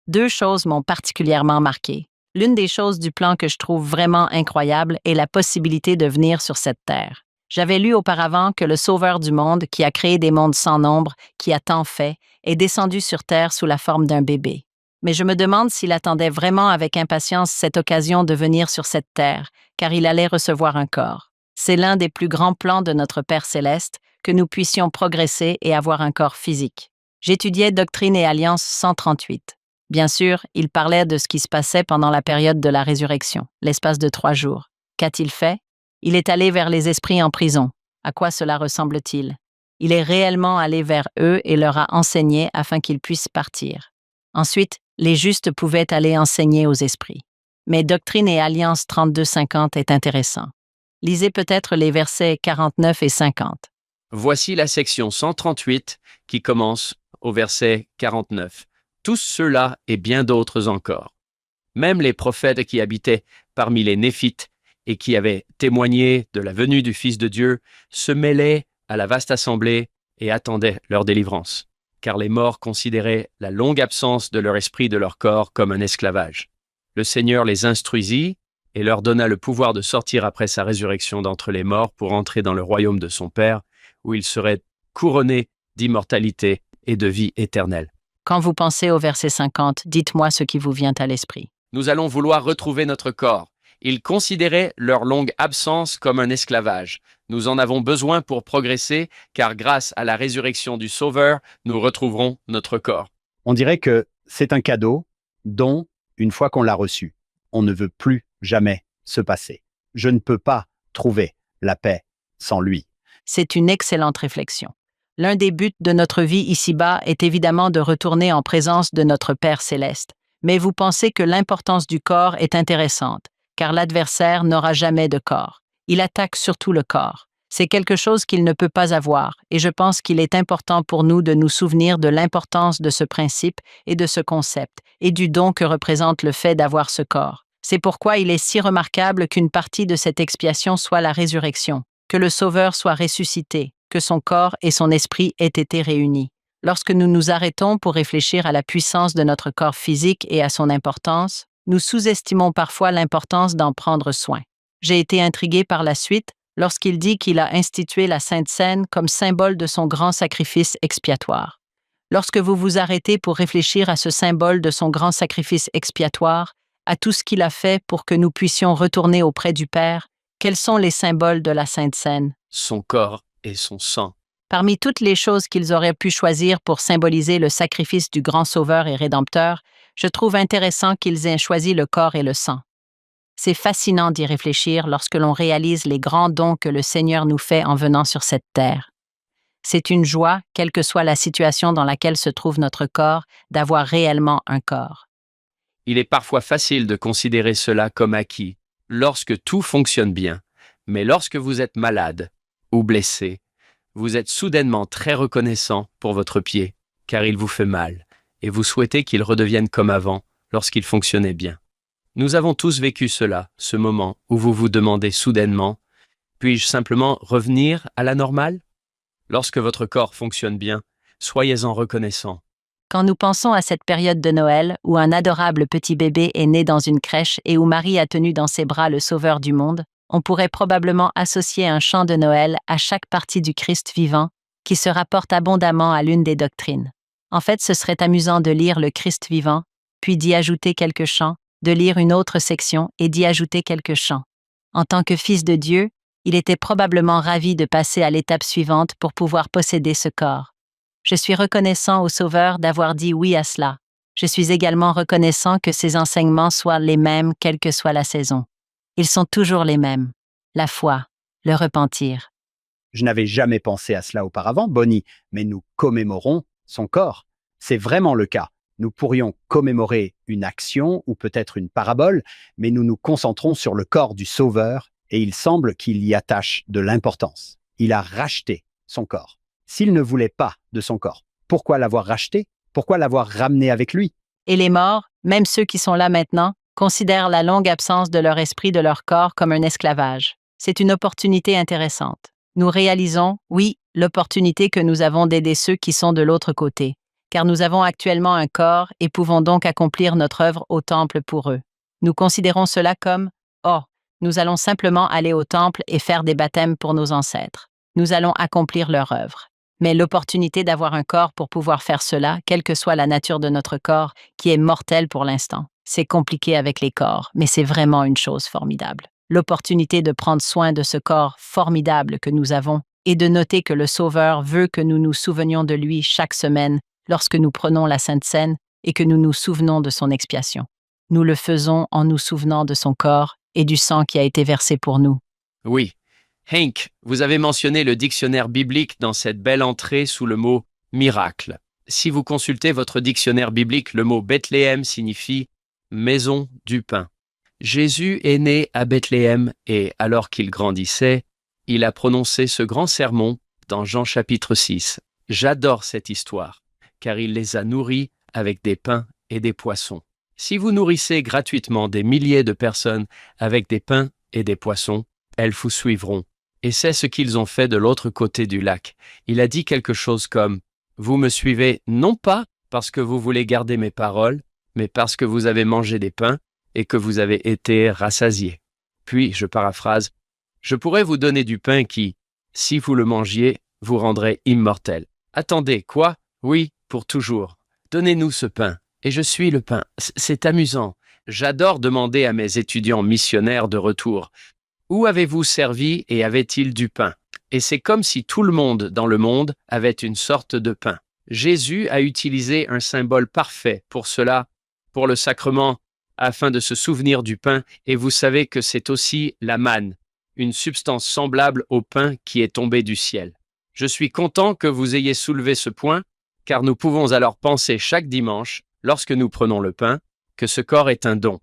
Deux choses m'ont particulièrement marqué. L'une des choses du plan que je trouve vraiment incroyable est la possibilité de venir sur cette terre. J'avais lu auparavant que le Sauveur du monde, qui a créé des mondes sans nombre, qui a tant fait, est descendu sur terre sous la forme d'un bébé. Mais je me demande s'il attendait vraiment avec impatience cette occasion de venir sur cette terre, car il allait recevoir un corps. C'est l'un des plus grands plans de notre Père céleste, que nous puissions progresser et avoir un corps physique. J'étudiais Doctrine et Alliance 138. Bien sûr, il parlait de ce qui se passait pendant la période de la résurrection, l'espace de 3 jours. Qu'a-t-il fait? Il est allé vers les esprits en prison. À quoi cela ressemble-t-il? Il est réellement allé vers eux et leur a enseigné afin qu'ils puissent partir. Ensuite, les justes pouvaient aller enseigner aux esprits. Mais Doctrine et Alliance 32-50 est intéressant. Lisez peut-être les versets 49 et 50. Voici la section 138 qui commence au verset 49. Tous ceux-là et bien d'autres encore. Même les prophètes qui habitaient parmi les Néphites et qui avaient témoigné de la venue du Fils de Dieu se mêlaient à la vaste assemblée et attendaient leur délivrance, car les morts considéraient la longue absence de leur esprit de leur corps comme un esclavage. Le Seigneur les instruisit et leur donna le pouvoir de sortir après sa résurrection d'entre les morts pour entrer dans le royaume de son Père, où ils seraient couronnés d'immortalité et de vie éternelle. Quand vous pensez au verset 50, dites-moi ce qui vous vient à l'esprit. Nous allons vouloir retrouver notre corps, Ils considéraient leur longue absence comme un esclavage. Nous en avons besoin pour progresser, car grâce à la résurrection du Sauveur, nous retrouverons notre corps. On dirait que c'est un cadeau dont, une fois qu'on l'a reçu, on ne veut plus jamais se passer. Je ne peux pas trouver la paix sans lui. C'est une excellente réflexion. L'un des buts de notre vie ici-bas est évidemment de retourner en présence de notre Père céleste. Mais vous pensez que l'importance du corps est intéressante, car l'adversaire n'aura jamais de corps. Il attaque surtout le corps. C'est quelque chose qu'il ne peut pas avoir, et je pense qu'il est important pour nous de nous souvenir de l'importance de ce principe et de ce concept, et du don que représente le fait d'avoir ce corps. C'est pourquoi il est si remarquable qu'une partie de cette expiation soit la résurrection, que le Sauveur soit ressuscité, que son corps et son esprit aient été réunis. Lorsque nous nous arrêtons pour réfléchir à la puissance de notre corps physique et à son importance, nous sous-estimons parfois l'importance d'en prendre soin. J'ai été intrigué par la suite lorsqu'il dit qu'il a institué la Sainte Seine comme symbole de son grand sacrifice expiatoire. Lorsque vous vous arrêtez pour réfléchir à ce symbole de son grand sacrifice expiatoire, à tout ce qu'il a fait pour que nous puissions retourner auprès du Père, quels sont les symboles de la Sainte Seine? Son corps et son sang. Parmi toutes les choses qu'ils auraient pu choisir pour symboliser le sacrifice du grand Sauveur et Rédempteur, je trouve intéressant qu'ils aient choisi le corps et le sang. C'est fascinant d'y réfléchir lorsque l'on réalise les grands dons que le Seigneur nous fait en venant sur cette terre. C'est une joie, quelle que soit la situation dans laquelle se trouve notre corps, d'avoir réellement un corps. Il est parfois facile de considérer cela comme acquis, lorsque tout fonctionne bien. Mais lorsque vous êtes malade ou blessé, vous êtes soudainement très reconnaissant pour votre pied, car il vous fait mal, et vous souhaitez qu'il redevienne comme avant, lorsqu'il fonctionnait bien. Nous avons tous vécu cela, ce moment où vous vous demandez soudainement « Puis-je simplement revenir à la normale ?» Lorsque votre corps fonctionne bien, soyez-en reconnaissant. Quand nous pensons à cette période de Noël où un adorable petit bébé est né dans une crèche et où Marie a tenu dans ses bras le Sauveur du monde, on pourrait probablement associer un chant de Noël à chaque partie du Christ vivant qui se rapporte abondamment à l'une des doctrines. En fait, ce serait amusant de lire le Christ vivant, puis d'y ajouter quelques chants, de lire une autre section et d'y ajouter quelques chants. En tant que fils de Dieu, il était probablement ravi de passer à l'étape suivante pour pouvoir posséder ce corps. Je suis reconnaissant au Sauveur d'avoir dit oui à cela. Je suis également reconnaissant que ses enseignements soient les mêmes quelle que soit la saison. Ils sont toujours les mêmes. La foi, le repentir. Je n'avais jamais pensé à cela auparavant, Bonnie, mais nous commémorons son corps. C'est vraiment le cas. Nous pourrions commémorer une action ou peut-être une parabole, mais nous nous concentrons sur le corps du Sauveur et il semble qu'il y attache de l'importance. Il a racheté son corps. S'il ne voulait pas de son corps, pourquoi l'avoir racheté? Pourquoi l'avoir ramené avec lui? Et les morts, même ceux qui sont là maintenant, considèrent la longue absence de leur esprit de leur corps comme un esclavage. C'est une opportunité intéressante. Nous réalisons, oui, l'opportunité que nous avons d'aider ceux qui sont de l'autre côté, car nous avons actuellement un corps et pouvons donc accomplir notre œuvre au temple pour eux. Nous considérons cela comme « Oh, nous allons simplement aller au temple et faire des baptêmes pour nos ancêtres. Nous allons accomplir leur œuvre. » Mais l'opportunité d'avoir un corps pour pouvoir faire cela, quelle que soit la nature de notre corps, qui est mortel pour l'instant. C'est compliqué avec les corps, mais c'est vraiment une chose formidable. L'opportunité de prendre soin de ce corps formidable que nous avons et de noter que le Sauveur veut que nous nous souvenions de lui chaque semaine lorsque nous prenons la Sainte Seine et que nous nous souvenons de son expiation. Nous le faisons en nous souvenant de son corps et du sang qui a été versé pour nous. Oui. Hank, vous avez mentionné le dictionnaire biblique dans cette belle entrée sous le mot « miracle ». Si vous consultez votre dictionnaire biblique, le mot « Bethléem » signifie « maison du pain ». Jésus est né à Bethléem et, alors qu'il grandissait, il a prononcé ce grand sermon dans Jean chapitre 6. J'adore cette histoire, car il les a nourris avec des pains et des poissons. Si vous nourrissez gratuitement des milliers de personnes avec des pains et des poissons, elles vous suivront. Et c'est ce qu'ils ont fait de l'autre côté du lac. Il a dit quelque chose comme « Vous me suivez non pas parce que vous voulez garder mes paroles, mais parce que vous avez mangé des pains et que vous avez été rassasiés. » Puis, je paraphrase, « Je pourrais vous donner du pain qui, si vous le mangiez, vous rendrait immortel. » Attendez, quoi? Oui, pour toujours. Donnez-nous ce pain. Et je suis le pain. C'est amusant. J'adore demander à mes étudiants missionnaires de retour, où avez-vous servi et avait-il du pain? Et c'est comme si tout le monde dans le monde avait une sorte de pain. Jésus a utilisé un symbole parfait pour cela, pour le sacrement, afin de se souvenir du pain, et vous savez que c'est aussi la manne, une substance semblable au pain qui est tombé du ciel. Je suis content que vous ayez soulevé ce point, car nous pouvons alors penser chaque dimanche, lorsque nous prenons le pain, que ce corps est un don.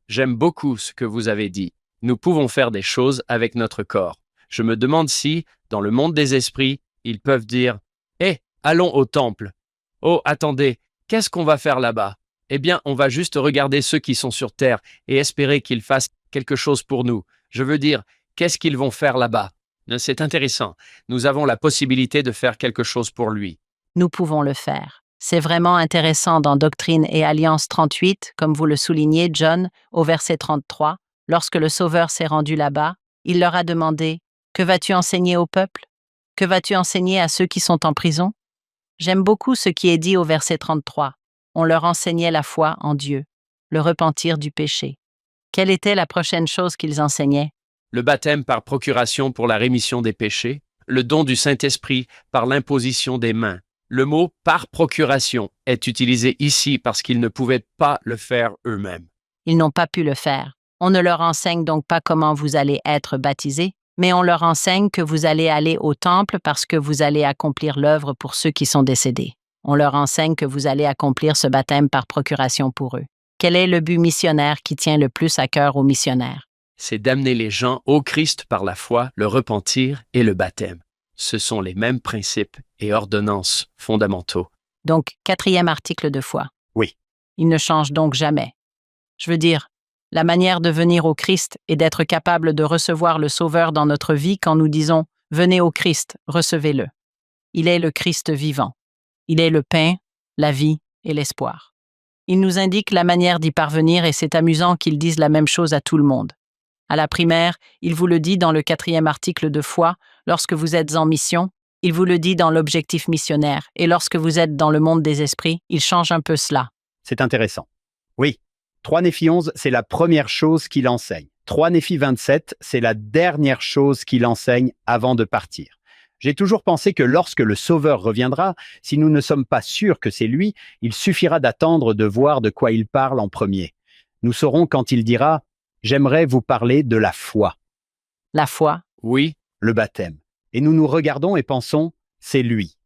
J'aime beaucoup ce que vous avez dit. Nous pouvons faire des choses avec notre corps. Je me demande si, dans le monde des esprits, ils peuvent dire « Eh, allons au temple. Oh, attendez, qu'est-ce qu'on va faire là-bas? Eh bien, on va juste regarder ceux qui sont sur terre et espérer qu'ils fassent quelque chose pour nous. Je veux dire, qu'est-ce qu'ils vont faire là-bas? C'est intéressant. Nous avons la possibilité de faire quelque chose pour lui. » Nous pouvons le faire. C'est vraiment intéressant dans Doctrine et Alliance 38, comme vous le soulignez, John, au verset 33. Lorsque le Sauveur s'est rendu là-bas, il leur a demandé « Que vas-tu enseigner au peuple? Que vas-tu enseigner à ceux qui sont en prison ?» J'aime beaucoup ce qui est dit au verset 33. On leur enseignait la foi en Dieu, le repentir du péché. Quelle était la prochaine chose qu'ils enseignaient? Le baptême par procuration pour la rémission des péchés, le don du Saint-Esprit par l'imposition des mains. Le mot « par procuration » est utilisé ici parce qu'ils ne pouvaient pas le faire eux-mêmes. Ils n'ont pas pu le faire. On ne leur enseigne donc pas comment vous allez être baptisés, mais on leur enseigne que vous allez aller au temple parce que vous allez accomplir l'œuvre pour ceux qui sont décédés. On leur enseigne que vous allez accomplir ce baptême par procuration pour eux. Quel est le but missionnaire qui tient le plus à cœur aux missionnaires? C'est d'amener les gens au Christ par la foi, le repentir et le baptême. Ce sont les mêmes principes et ordonnances fondamentaux. Donc, 4e article de foi. Oui. Il ne change donc jamais. Je veux dire, la manière de venir au Christ est d'être capable de recevoir le Sauveur dans notre vie quand nous disons « Venez au Christ, recevez-le ». Il est le Christ vivant. Il est le pain, la vie et l'espoir. Il nous indique la manière d'y parvenir et c'est amusant qu'ils disent la même chose à tout le monde. À la primaire, il vous le dit dans le 4e article de foi, lorsque vous êtes en mission, il vous le dit dans l'objectif missionnaire, et lorsque vous êtes dans le monde des esprits, il change un peu cela. C'est intéressant. Oui, 3 Néphi 11, c'est la première chose qu'il enseigne. 3 Néphi 27, c'est la dernière chose qu'il enseigne avant de partir. J'ai toujours pensé que lorsque le Sauveur reviendra, si nous ne sommes pas sûrs que c'est lui, il suffira d'attendre de voir de quoi il parle en premier. Nous saurons quand il dira « J'aimerais vous parler de la foi ». La foi, Oui, Le baptême. Et nous nous regardons et pensons « C'est lui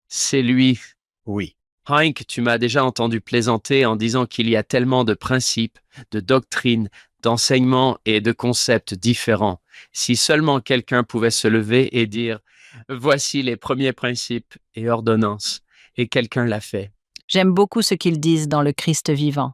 c'est lui. ». Oui. Hank, tu m'as déjà entendu plaisanter en disant qu'il y a tellement de principes, de doctrines, d'enseignements et de concepts différents. Si seulement quelqu'un pouvait se lever et dire « Voici les premiers principes et ordonnances », et quelqu'un l'a fait. j'aime beaucoup ce qu'ils disent dans le Christ vivant.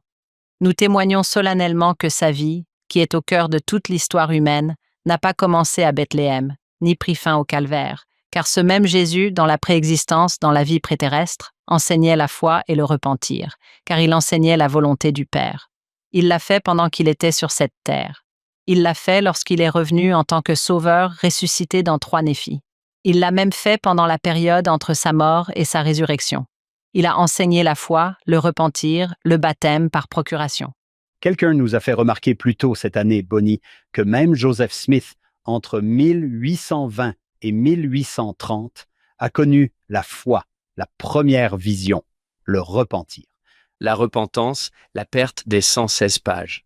Nous témoignons solennellement que sa vie, qui est au cœur de toute l'histoire humaine, n'a pas commencé à Bethléem, ni pris fin au calvaire, car ce même Jésus, dans la préexistence, dans la vie préterrestre, enseignait la foi et le repentir, car il enseignait la volonté du Père. Il l'a fait pendant qu'il était sur cette terre. Il l'a fait lorsqu'il est revenu en tant que sauveur ressuscité dans 3 Néphi. Il l'a même fait pendant la période entre sa mort et sa résurrection. Il a enseigné la foi, le repentir, le baptême par procuration. Quelqu'un nous a fait remarquer plus tôt cette année, Bonnie, que même Joseph Smith, entre 1820 et 1830, a connu la foi, la première vision, le repentir. La repentance, la perte des 116 pages.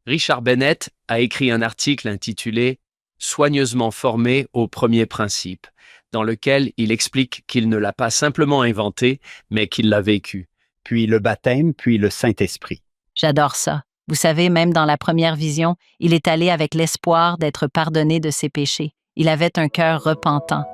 Richard Bennett a écrit un article intitulé « Soigneusement formé aux premiers principes », dans lequel il explique qu'il ne l'a pas simplement inventé, mais qu'il l'a vécu. Puis le baptême, puis le Saint-Esprit. J'adore ça. Vous savez, même dans la première vision, il est allé avec l'espoir d'être pardonné de ses péchés. Il avait un cœur repentant.